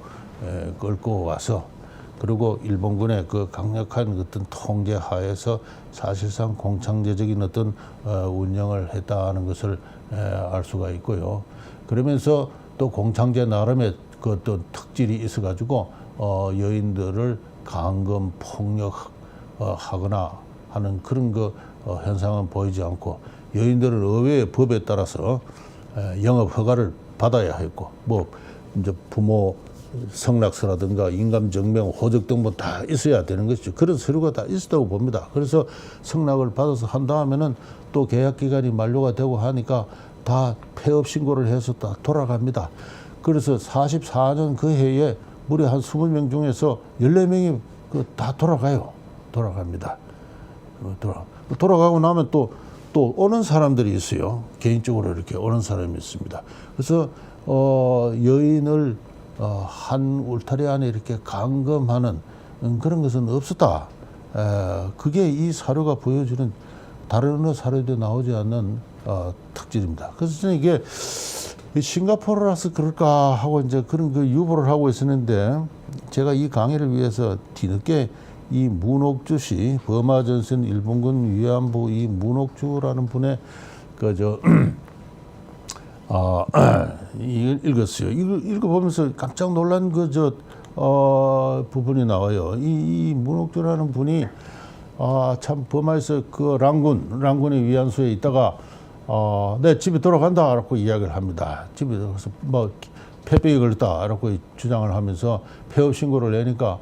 끌고 와서, 그리고 일본군의 그 강력한 어떤 통제 하에서 사실상 공창제적인 어떤 운영을 했다는 것을 알 수가 있고요. 그러면서 또 공창제 나름의 그 어떤 특질이 있어가지고 여인들을 강금 폭력하거나 하는 그런 현상은 보이지 않고, 여인들은 의외의 법에 따라서 영업 허가를 받아야 했고, 이제 부모 성락서라든가 인감증명, 호적 등본 다 있어야 되는 것이죠. 그런 서류가 다 있었다고 봅니다. 그래서 성락을 받아서 한 다음에는 또 계약 기간이 만료가 되고 하니까 다 폐업 신고를 해서 다 돌아갑니다. 그래서 44년 그 해에 무려 한 20명 중에서 14명이 다 돌아갑니다. 돌아가고 나면 또 오는 사람들이 있어요. 개인적으로 이렇게 오는 사람이 있습니다. 그래서 여인을 한 울타리 안에 이렇게 감금하는 그런 것은 없었다. 그게 이 사료가 보여주는 다른 어느 사료도 나오지 않는 특질입니다. 그래서 저는 이게 싱가포르라서 그럴까 하고 이제 그런 유보를 하고 있었는데, 제가 이 강의를 위해서 뒤늦게 이 문옥주 씨, 버마 전선 일본군 위안부 이 문옥주라는 분의 이걸 읽었어요. 이걸 읽어보면서 깜짝 놀란 부분이 나와요. 이 문옥주라는 분이 참 버마에서 랑군의 위안소에 있다가 내 집에 돌아간다라고 이야기를 합니다. 집에 들어가서 폐병이 걸렸다라고 주장을 하면서 폐업 신고를 내니까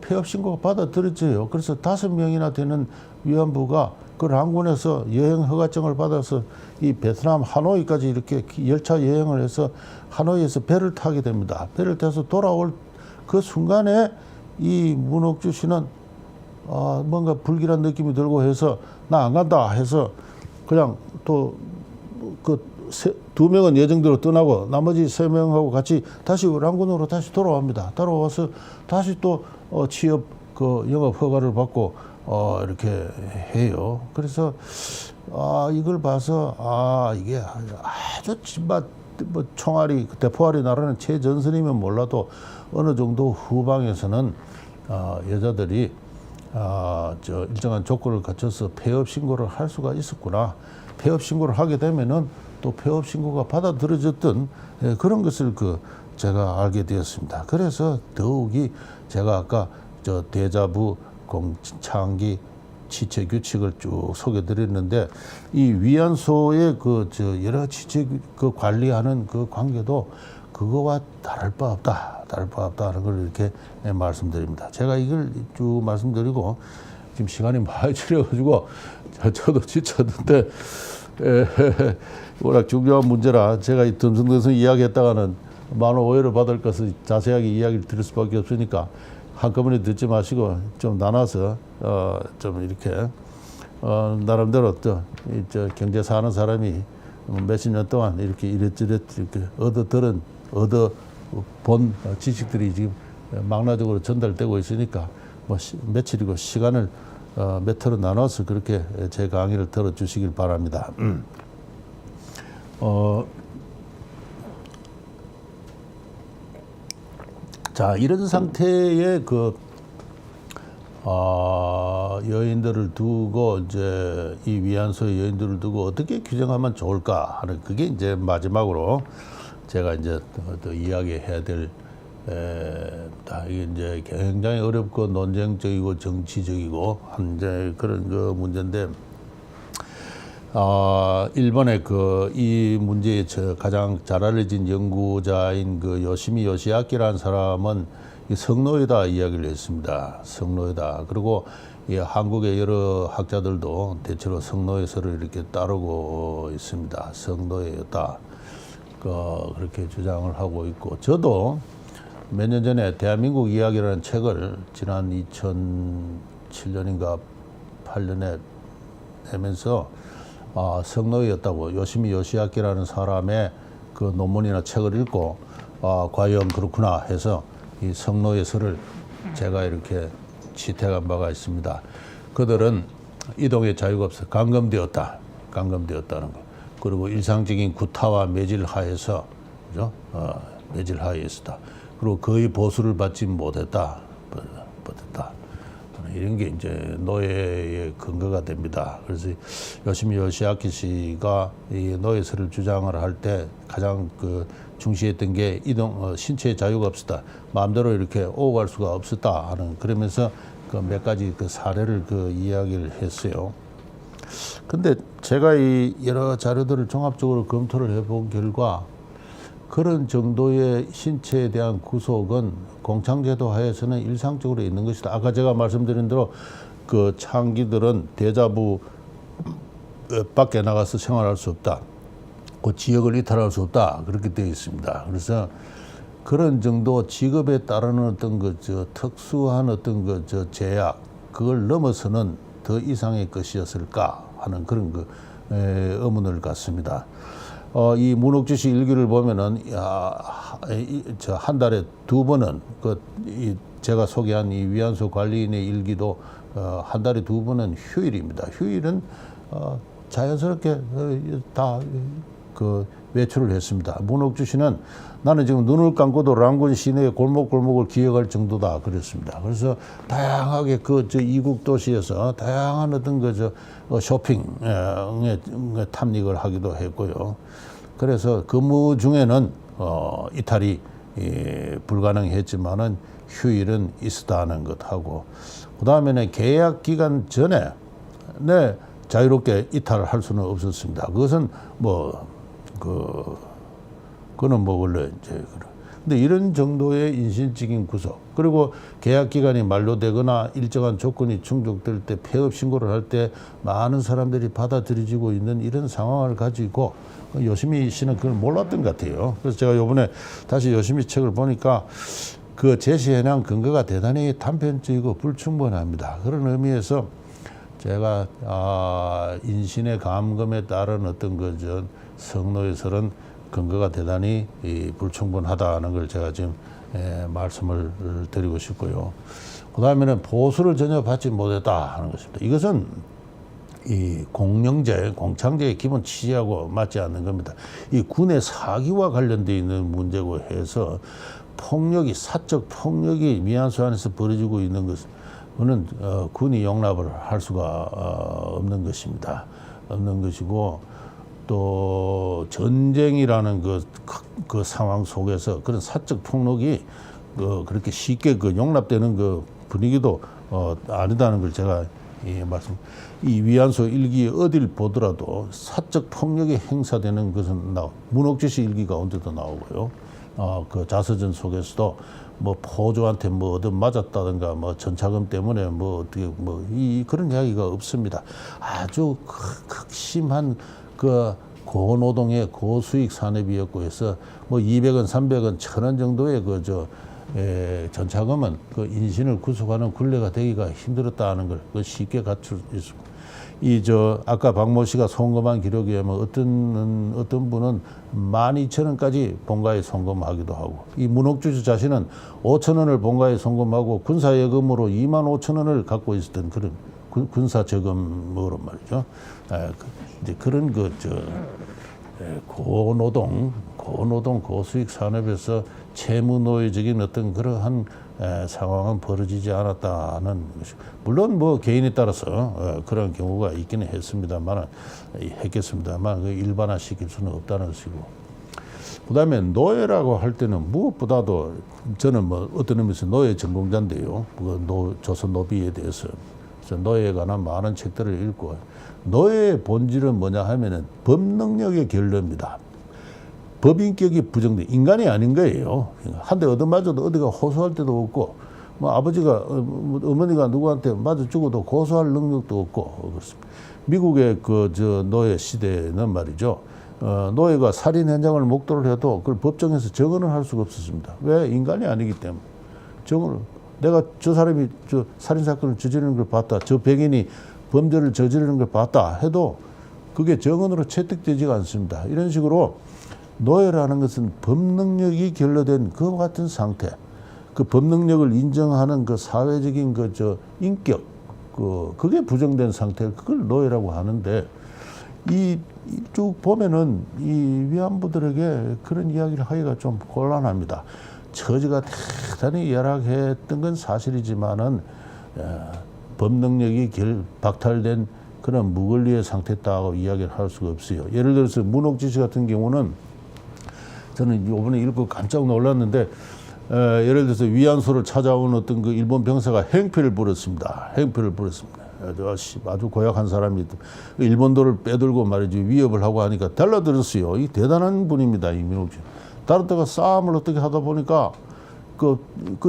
폐업 신고가 받아들여져요. 그래서 5명이나 되는 위안부가 그 랑군에서 여행 허가증을 받아서 이 베트남 하노이까지 이렇게 열차 여행을 해서 하노이에서 배를 타게 됩니다. 배를 타서 돌아올 그 순간에 이 문옥주 씨는 뭔가 불길한 느낌이 들고 해서 나 안 간다 해서 그냥 또 두 명은 예정대로 떠나고 나머지 3명하고 같이 다시 랑군으로 다시 돌아옵니다. 돌아와서 다시 또 취업 영업 허가를 받고 이렇게 해요. 그래서 이걸 봐서 이게 아주 총알이 대포알이 나르는 최전선이면 몰라도 어느 정도 후방에서는 여자들이 일정한 조건을 갖춰서 폐업 신고를 할 수가 있었구나. 폐업 신고를 하게 되면은 또 폐업 신고가 받아들여졌던 그런 것을 제가 알게 되었습니다. 그래서 더욱이 제가 아까 대자부 공창기 지체 규칙을 쭉 소개드렸는데 이 위안소의 여러 지체 관리하는 그 관계도 그거와 다를 바 없다는 걸 이렇게 말씀드립니다. 제가 이걸 쭉 말씀드리고 지금 시간이 많이 지려가지고 저도 지쳤는데 워낙 중요한 문제라 제가 이 듬성듬성 이야기했다가는 많은 오해를 받을 것을 자세하게 이야기를 드릴 수밖에 없으니까 한꺼번에 듣지 마시고 좀 나눠서 좀 이렇게 나름대로 또 경제사 하는 사람이 몇십 년 동안 이렇게 이렇게 얻어본 지식들이 지금 망라적으로 전달되고 있으니까 뭐 며칠이고 시간을 몇 회로 나눠서 그렇게 제 강의를 들어주시길 바랍니다. 자, 이런 상태의 여인들을 두고 이제 이 위안소의 여인들을 두고 어떻게 규정하면 좋을까 하는 그게 이제 마지막으로 제가 이제 더 이야기해야 될 이게 이제 굉장히 어렵고 논쟁적이고 정치적이고 이제 그런 문제인데 일본의 이 문제에 가장 잘 알려진 연구자인 요시미 요시아키라는 사람은 이 성노예다 이야기를 했습니다. 성노예다. 그리고 이 한국의 여러 학자들도 대체로 성노예설을 이렇게 따르고 있습니다. 성노예였다. 그렇게 주장을 하고 있고 저도 몇 년 전에 대한민국 이야기라는 책을 지난 2007년인가 8년에 내면서 성노예였다고 요시미 요시아키라는 사람의 그 논문이나 책을 읽고 과연 그렇구나 해서 이 성노예설을 제가 이렇게 지택한 바가 있습니다. 그들은 이동의 자유가 없어 감금되었다는 거. 그리고 일상적인 구타와 매질하에서 그죠? 매질하에서다. 그리고 거의 보수를 받지 못했다. 이런 게 이제 노예의 근거가 됩니다. 그래서 요시미 요시아키 씨가 이 노예설을 주장을 할 때 가장 중시했던 게 신체의 자유가 없었다. 마음대로 이렇게 오고 갈 수가 없었다 하는 그러면서 몇 가지 사례를 이야기를 했어요. 근데 제가 이 여러 자료들을 종합적으로 검토를 해본 결과 그런 정도의 신체에 대한 구속은 공창제도 하에서는 일상적으로 있는 것이다. 아까 제가 말씀드린 대로 창기들은 대자부 밖에 나가서 생활할 수 없다. 그 지역을 이탈할 수 없다. 그렇게 되어 있습니다. 그래서 그런 정도 직업에 따르는 어떤 특수한 어떤 제약 그걸 넘어서는 더 이상의 것이었을까 하는 그런 의문을 갖습니다. 이 문옥주씨 일기를 보면은 한 달에 2번은 제가 소개한 이 위안소 관리인의 일기도 한 달에 2번은 휴일입니다. 휴일은 자연스럽게 다 외출을 했습니다. 문옥주씨는 나는 지금 눈을 감고도 랑군 시내의 골목골목을 기억할 정도다 그랬습니다. 그래서 다양하게 이국 도시에서 다양한 어떤 쇼핑에 탐닉을 하기도 했고요. 그래서 근무 중에는 이탈이 불가능했지만은 휴일은 있었다는 것하고 그 다음에는 계약 기간 전에 자유롭게 이탈을 할 수는 없었습니다. 그것은 그거는 원래 이제 근데 이런 정도의 인신적인 구속 그리고 계약 기간이 만료되거나 일정한 조건이 충족될 때 폐업 신고를 할 때 많은 사람들이 받아들여지고 있는 이런 상황을 가지고 요시미 씨는 그걸 몰랐던 것 같아요. 그래서 제가 이번에 다시 요시미 책을 보니까 제시해낸 근거가 대단히 단편적이고 불충분합니다. 그런 의미에서 제가 인신의 감금에 따른 어떤 성노예설은 근거가 대단히 불충분하다는 걸 제가 지금 말씀을 드리고 싶고요. 그 다음에는 보수를 전혀 받지 못했다 하는 것입니다. 이것은 이 공영제, 공창제의 기본 취지하고 맞지 않는 겁니다. 이 군의 사기와 관련되어 있는 문제고 해서 사적 폭력이 위안소 안에서 벌어지고 있는 것은 그는 군이 용납을 할 수가 없는 것입니다. 없는 것이고 또 전쟁이라는 그 상황 속에서 그런 사적 폭력이 그렇게 쉽게 용납되는 그 분위기도 아니다는 걸 제가 이 위안소 일기 어딜 보더라도 사적 폭력이 행사되는 것은 문옥주씨 일기 가운데도 나오고요. 그 자서전 속에서도 뭐 포조한테 뭐 얻어 맞았다든가 뭐 전차금 때문에 뭐 어떻게 그런 이야기가 없습니다. 아주 극심한 그 고노동의 고수익 산업이었고 해서 뭐 200원, 300원, 1000원 정도의 전차금은 그 인신을 구속하는 굴레가 되기가 힘들었다는 걸 쉽게 갖출 수 있습니다. 아까 박모 씨가 송금한 기록에 의하면 어떤 분은 12,000원까지 본가에 송금하기도 하고, 이 문옥주 자신은 5,000원을 본가에 송금하고 군사예금으로 25,000원을 갖고 있었던 그런 군사저금으로 말이죠. 이제 그런 고노동, 고수익 산업에서 채무노예적인 어떤 그러한 상황은 벌어지지 않았다는 것이, 물론 뭐 개인에 따라서 그런 경우가 있기는 했습니다만, 그 일반화시킬 수는 없다는 것이고, 그다음에 노예라고 할 때는 무엇보다도 저는 뭐 어떤 의미에서 노예 전공자인데요. 조선 노비에 대해서 노예에 관한 많은 책들을 읽고, 노예의 본질은 뭐냐 하면은 법능력의 결례입니다. 법인격이 부정돼 인간이 아닌 거예요. 한 대 얻어맞아도 어디가 호소할 데도 없고, 뭐 아버지가 어머니가 누구한테 맞아 죽어도 고소할 능력도 없고 그렇습니다. 미국의 노예 시대는 말이죠. 노예가 살인 현장을 목도를 해도 그걸 법정에서 증언을 할 수가 없었습니다. 왜? 인간이 아니기 때문에. 내가 저 사람이 살인 사건을 저지르는 걸 봤다, 저 백인이 범죄를 저지르는 걸 봤다 해도 그게 증언으로 채택되지가 않습니다. 이런 식으로 노예라는 것은 법능력이 결여된 그와 같은 상태, 그 법능력을 인정하는 그 사회적인 인격, 그게 부정된 상태, 그걸 노예라고 하는데, 쭉 보면은 이 위안부들에게 그런 이야기를 하기가 좀 곤란합니다. 처지가 대단히 열악했던 건 사실이지만은 법능력이 박탈된 그런 무권리의 상태다고 이야기를 할 수가 없어요. 예를 들어서 문옥주 씨 같은 경우는 저는 이번에 읽고 깜짝 놀랐는데, 예를 들어서 위안소를 찾아온 어떤 그 일본 병사가 행패를 부렸습니다. 아주 고약한 사람이 일본도를 빼들고 말이지 위협을 하고 하니까 달라들었어요. 이 대단한 분입니다, 이민옥. 다른 때가 싸움을 어떻게 하다 보니까 그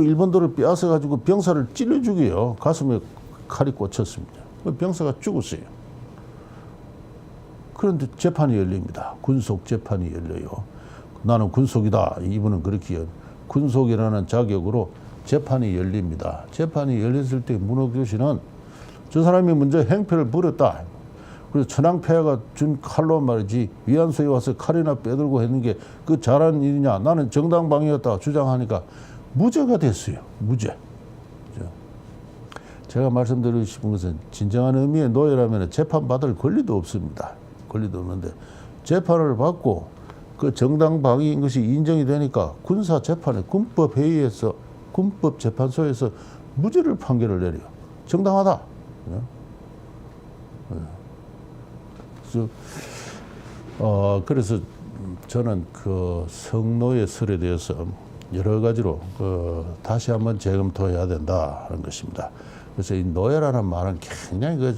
일본도를 빼앗아 가지고 병사를 찔러 죽여요. 가슴에 칼이 꽂혔습니다. 병사가 죽었어요. 그런데 재판이 열립니다. 군속 재판이 열려요. 나는 군속이다. 이분은 그렇게 군속이라는 자격으로 재판이 열립니다. 재판이 열렸을 때 문옥주 씨는 저 사람이 먼저 행패를 부렸다. 그래서 천황폐하가 준 칼로 말이지 위안소에 와서 칼이나 빼들고 했는 게 그 잘한 일이냐, 나는 정당방위였다 주장하니까 무죄가 됐어요. 무죄. 제가 말씀드리고 싶은 것은 진정한 의미의 노예라면 재판받을 권리도 없습니다. 권리도 없는데 재판을 받고 그 정당방위인 것이 인정이 되니까 군사재판에 군법회의에서 군법재판소에서 무죄를 판결을 내려요. 정당하다. 그래서 저는 그 성노예설에 대해서 여러 가지로 다시 한번 재검토해야 된다는 것입니다. 그래서 이 노예라는 말은 굉장히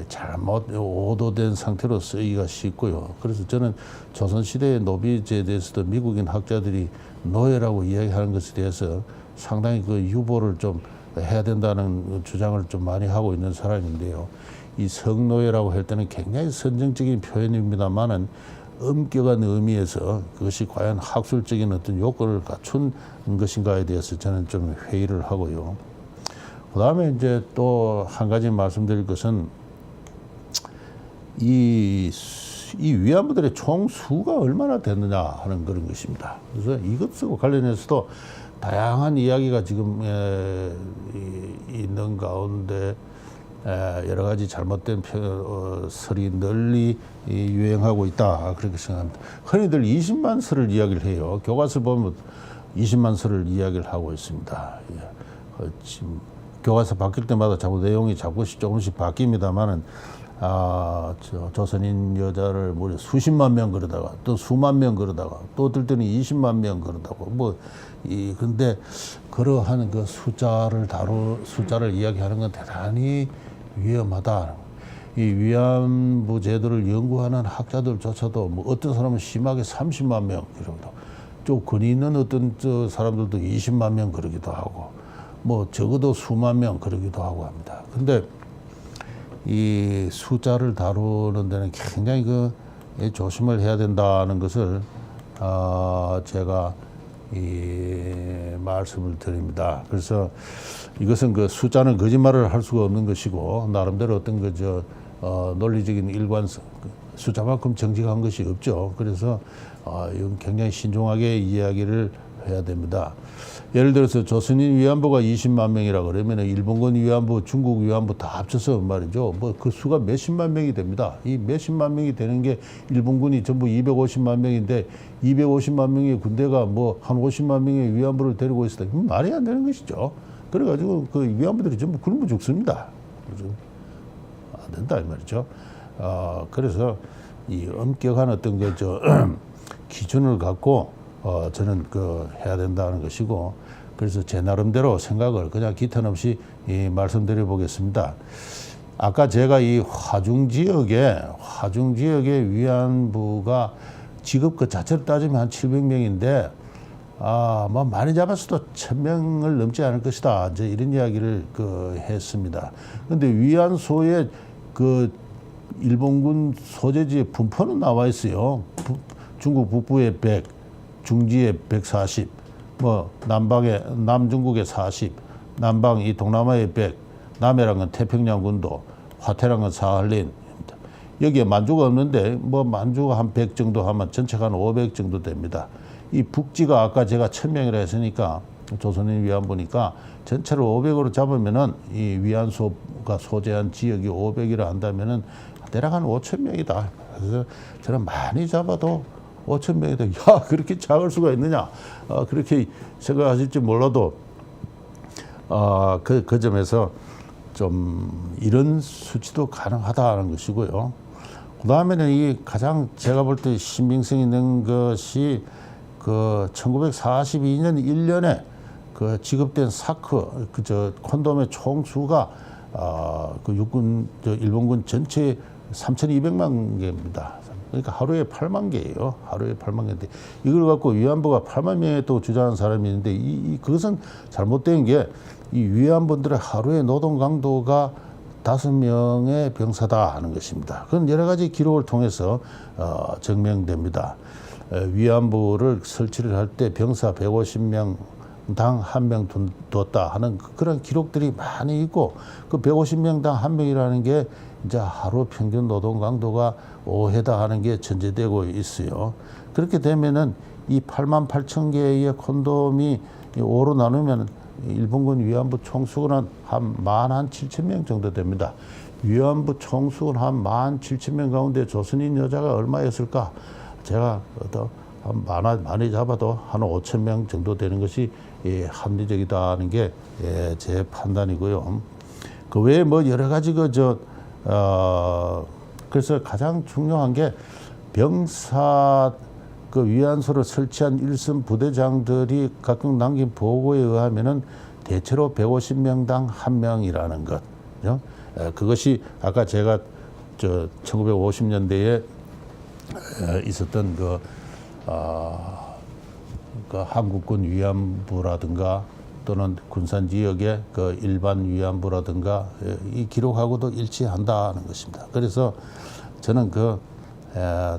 잘못 오도된 상태로 쓰기가 쉽고요. 그래서 저는 조선시대의 노비제에 대해서도 미국인 학자들이 노예라고 이야기하는 것에 대해서 상당히 유보를 좀 해야 된다는 주장을 좀 많이 하고 있는 사람인데요. 이 성노예라고 할 때는 굉장히 선정적인 표현입니다만은 엄격한 의미에서 그것이 과연 학술적인 어떤 요건을 갖춘 것인가에 대해서 저는 좀 회의를 하고요. 그 다음에 이제 또 한 가지 말씀드릴 것은 이 위안부들의 총 수가 얼마나 됐느냐 하는 그런 것입니다. 그래서 이것과 관련해서도 다양한 이야기가 지금 있는 가운데 여러 가지 잘못된 설이 널리 유행하고 있다, 그렇게 생각합니다. 흔히들 20만 설을 이야기를 해요. 교과서 보면 20만 설을 이야기를 하고 있습니다. 지금 교과서 바뀔 때마다 자꾸 내용이 조금씩 바뀝니다만은 조선인 여자를 무려 수십만 명 그러다가 또 수만 명 그러다가 또 어떨 때는 20만 명 그러다고 근데 그러한 그 숫자를 이야기하는 건 대단히 위험하다. 이 위안부 제도를 연구하는 학자들조차도 뭐 어떤 사람은 심하게 30만 명 이러기도, 좀 권위 있는 어떤 사람들도 20만 명 그러기도 하고, 뭐 적어도 수만 명 그러기도 하고 합니다. 근데 이 숫자를 다루는 데는 굉장히 조심을 해야 된다는 것을 제가 말씀을 드립니다. 그래서 이것은 숫자는 거짓말을 할 수가 없는 것이고, 나름대로 어떤 논리적인 일관성, 숫자만큼 정직한 것이 없죠. 그래서 이건 굉장히 신중하게 이야기를 해야 됩니다. 예를 들어서 조선인 위안부가 20만 명이라 그러면 일본군 위안부, 중국 위안부 다 합쳐서 말이죠. 그 수가 몇십만 명이 됩니다. 이 몇십만 명이 되는 게 일본군이 전부 250만 명인데 250만 명의 군대가 한 50만 명의 위안부를 데리고 있었다. 말이 안 되는 것이죠. 그래가지고 그 위안부들이 전부 굶어 죽습니다. 안 된다 이 말이죠. 그래서 이 엄격한 어떤 기준을 갖고 저는 해야 된다는 것이고, 그래서 제 나름대로 생각을 그냥 기탄 없이 말씀드려 보겠습니다. 아까 제가 이 화중 지역에 위안부가 지금 그 자체로 따지면 한 700명인데 많이 잡았어도 1000명을 넘지 않을 것이다. 이제 이런 이야기를 했습니다. 그런데 위안소에 일본군 소재지의 분포는 나와 있어요. 중국 북부에 100, 중지에 140, 남중국에 40, 남방 이 동남아에 100, 남해란 건 태평양 군도, 화태란 건 사할린. 여기에 만주가 없는데 만주가 한 100 정도 하면 전체가 한 500 정도 됩니다. 이 북지가 아까 제가 1000명이라 했으니까 조선인 위안부니까 전체를 500으로 잡으면은 이 위안소가 소재한 지역이 500이라 한다면은 대략 한 5,000명이다. 그래서 저는 많이 잡아도 5,000명이다. 야, 그렇게 작을 수가 있느냐? 그렇게 생각하실지 몰라도 그 점에서 좀 이런 수치도 가능하다는 것이고요. 그 다음에는 이 가장 제가 볼 때 신빙성 있는 것이 1942년 1년에 지급된 사크 콘돔의 총수가 일본군 전체 3,200만 개입니다. 그러니까 하루에 8만 개예요. 하루에 8만 개인데 이걸 갖고 위안부가 8만 명에 또 주장하는 사람이 있는데 그것은 잘못된 게, 이 위안부들의 하루의 노동 강도가 5명의 병사다 하는 것입니다. 그건 여러 가지 기록을 통해서 증명됩니다. 위안부를 설치를 할 때 병사 150명당 1명 뒀다 하는 그런 기록들이 많이 있고, 그 150명당 1명이라는 게 이제 하루 평균 노동 강도가 5회다 하는 게 전제되고 있어요. 그렇게 되면은 이 8만 8천 개의 콘돔이 5로 나누면 일본군 위안부 총수는 한 17,000명 정도 됩니다. 위안부 총수는 한 17,000명 가운데 조선인 여자가 얼마였을까? 제가 많이 잡아도 한 5,000명 정도 되는 것이 합리적이다는 게 제 판단이고요. 그 외에 여러 가지 그래서 가장 중요한 게 병사 위안소를 설치한 일선 부대장들이 각각 남긴 보고에 의하면은 대체로 150명당 1명이라는 것. 그것이 아까 제가 1950년대에 있었던 한국군 위안부라든가 또는 군산 지역의 일반 위안부라든가 이 기록하고도 일치한다는 것입니다. 그래서 저는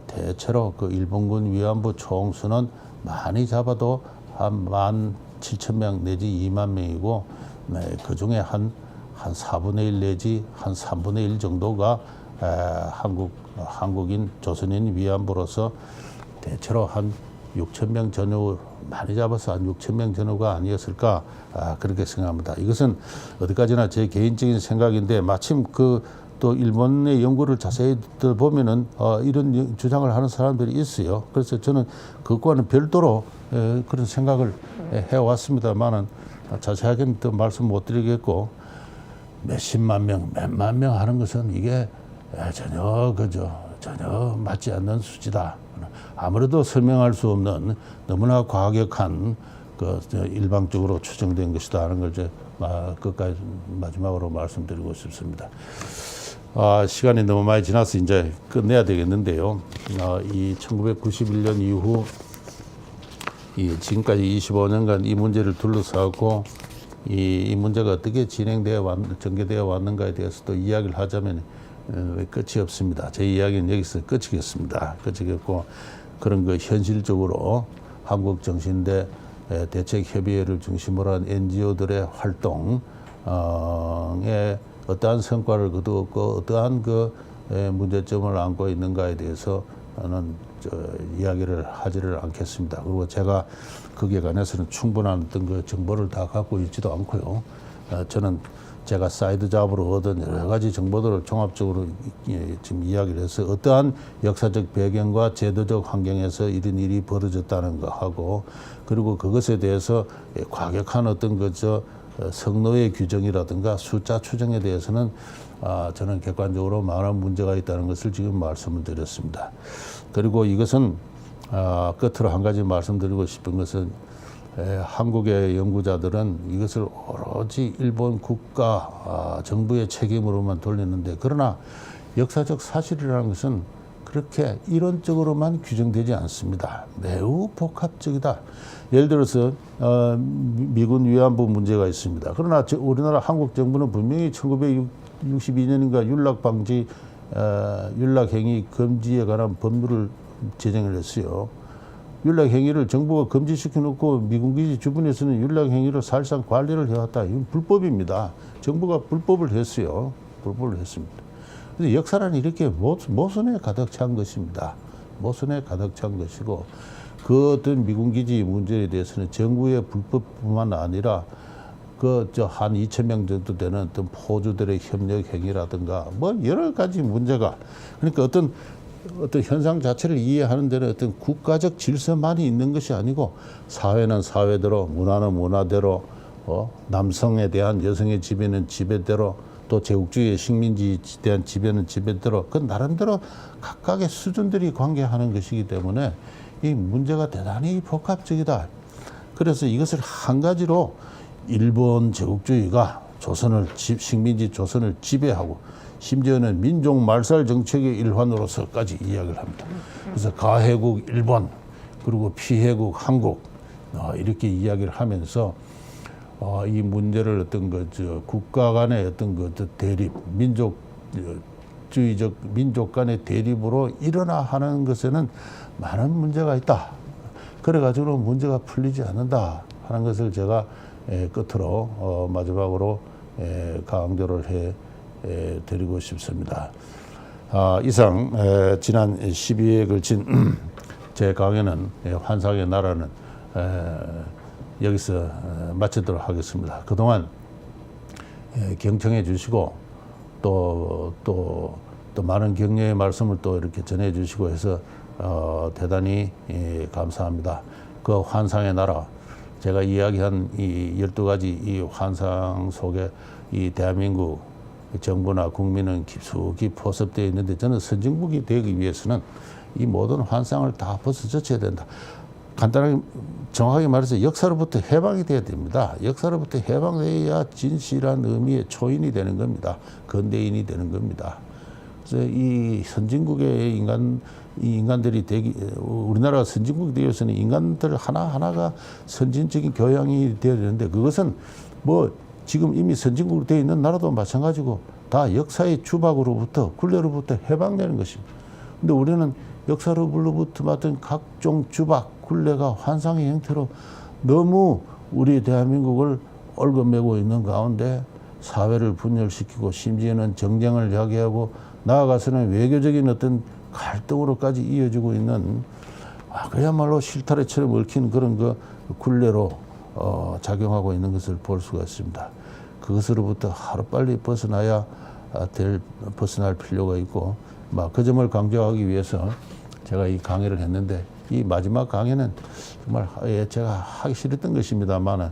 대체로 일본군 위안부 총수는 많이 잡아도 한 17,000명 내지 2만 명이고, 그 중에 한 4분의 1 내지 한 3분의 1 정도가 한국인 조선인 위안부로서 대체로 한 6,000명 전후, 많이 잡아서 한 6,000명 전후가 아니었을까, 그렇게 생각합니다. 이것은 어디까지나 제 개인적인 생각인데, 마침 또 일본의 연구를 자세히 보면은 이런 주장을 하는 사람들이 있어요. 그래서 저는 그것과는 별도로 그런 생각을 해왔습니다만은 자세하게는 또 말씀 못 드리겠고, 몇십만 명, 몇만 명 하는 것은 이게 전혀 맞지 않는 수치다. 아무래도 설명할 수 없는 너무나 과격한 일방적으로 추정된 것이다 하는 걸 끝까지 마지막으로 말씀드리고 싶습니다. 시간이 너무 많이 지나서 이제 끝내야 되겠는데요. 이 1991년 이후 지금까지 25년간 이 문제를 둘러싸고 이 문제가 어떻게 전개되어 왔는가에 대해서 또 이야기를 하자면 끝이 없습니다. 제 이야기는 여기서 끝이겠습니다. 끝이겠고, 그런 현실적으로 한국정신대 대책협의회를 중심으로 한 NGO들의 활동에 어떠한 성과를 거두었고 어떠한 문제점을 안고 있는가에 대해서는 이야기를 하지를 않겠습니다. 그리고 제가 거기에 관해서는 충분한 어떤 정보를 다 갖고 있지도 않고요. 저는 제가 사이드 잡으로 얻은 여러 가지 정보들을 종합적으로 지금 이야기를 해서 어떠한 역사적 배경과 제도적 환경에서 이런 일이 벌어졌다는 거 하고, 그리고 그것에 대해서 과격한 어떤 성노예 규정이라든가 숫자 추정에 대해서는 저는 객관적으로 많은 문제가 있다는 것을 지금 말씀을 드렸습니다. 그리고 이것은 끝으로 한 가지 말씀드리고 싶은 것은 한국의 연구자들은 이것을 오로지 일본 국가 정부의 책임으로만 돌리는데, 그러나 역사적 사실이라는 것은 그렇게 이론적으로만 규정되지 않습니다. 매우 복합적이다. 예를 들어서 미군 위안부 문제가 있습니다. 그러나 우리나라 한국 정부는 분명히 1962년인가 윤락방지 윤락행위 금지에 관한 법률을 제정을 했어요. 윤락행위를 정부가 금지시켜 놓고 미군기지 주변에서는 윤락행위를 사실상 관리를 해왔다. 이건 불법입니다. 정부가 불법을 했어요. 불법을 했습니다. 그래서 역사는 이렇게 모순에 가득 찬 것입니다. 모순에 가득 찬 것이고, 그 어떤 미군기지 문제에 대해서는 정부의 불법뿐만 아니라 한 2,000명 정도 되는 어떤 포주들의 협력 행위라든가 여러 가지 문제가, 그러니까 어떤 현상 자체를 이해하는 데는 어떤 국가적 질서만이 있는 것이 아니고, 사회는 사회대로, 문화는 문화대로, 남성에 대한 여성의 지배는 지배대로, 또 제국주의의 식민지에 대한 지배는 지배대로, 그 나름대로 각각의 수준들이 관계하는 것이기 때문에 이 문제가 대단히 복합적이다. 그래서 이것을 한 가지로 일본 제국주의가 식민지 조선을 지배하고, 심지어는 민족 말살 정책의 일환으로서까지 이야기를 합니다. 그래서 가해국 일본, 그리고 피해국 한국, 이렇게 이야기를 하면서 이 문제를 어떤 국가 간의 어떤 대립, 민족주의적 민족 간의 대립으로 일어나 하는 것에는 많은 문제가 있다. 그래가지고 문제가 풀리지 않는다 하는 것을 제가 끝으로 마지막으로 강조를 드리고 싶습니다. 이상 지난 12회에 걸친 제 강연은 환상의 나라는 여기서 마치도록 하겠습니다. 그동안 경청해 주시고 또 많은 격려의 말씀을 또 이렇게 전해 주시고 해서 대단히 감사합니다. 그 환상의 나라, 제가 이야기한 이 12가지 이 환상 속에 이 대한민국 정부나 국민은 깊숙이 포섭되어 있는데, 저는 선진국이 되기 위해서는 이 모든 환상을 다 벗어젖혀야 된다. 간단하게 정확하게 말해서 역사로부터 해방이 돼야 됩니다. 역사로부터 해방돼야 진실한 의미의 초인이 되는 겁니다. 근대인이 되는 겁니다. 그래서 이 선진국의 인간들이 우리나라가 선진국이 되어서는 인간들 하나하나가 선진적인 교양이 되어야 되는데, 그것은 지금 이미 선진국으로 되어 있는 나라도 마찬가지고 다 역사의 주박으로부터, 굴레로부터 해방되는 것입니다. 근데 우리는 역사로부터 맡은 각종 주박, 굴레가 환상의 형태로 너무 우리 대한민국을 얽어매고 있는 가운데 사회를 분열시키고, 심지어는 정쟁을 야기하고, 나아가서는 외교적인 어떤 갈등으로까지 이어지고 있는 그야말로 실타래처럼 얽힌 그런 굴레로 작용하고 있는 것을 볼 수가 있습니다. 그것으로부터 하루빨리 벗어날 필요가 있고, 그 점을 강조하기 위해서 제가 이 강의를 했는데, 이 마지막 강의는 정말 제가 하기 싫었던 것입니다만은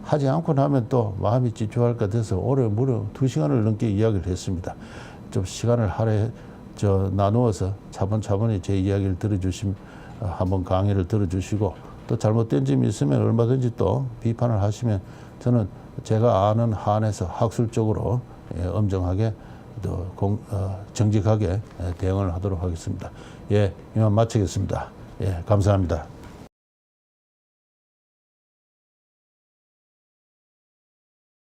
하지 않고 나면 또 마음이 찝찝할 것 같아서 올해 무려 2시간을 넘게 이야기를 했습니다. 좀 시간을 나누어서 차분차분히 제 이야기를 들어주시면 한번 강의를 들어주시고 또 잘못된 점이 있으면 얼마든지 또 비판을 하시면 저는 제가 아는 한에서 학술적으로 엄정하게 또 정직하게 대응을 하도록 하겠습니다. 예, 이만 마치겠습니다. 예, 감사합니다.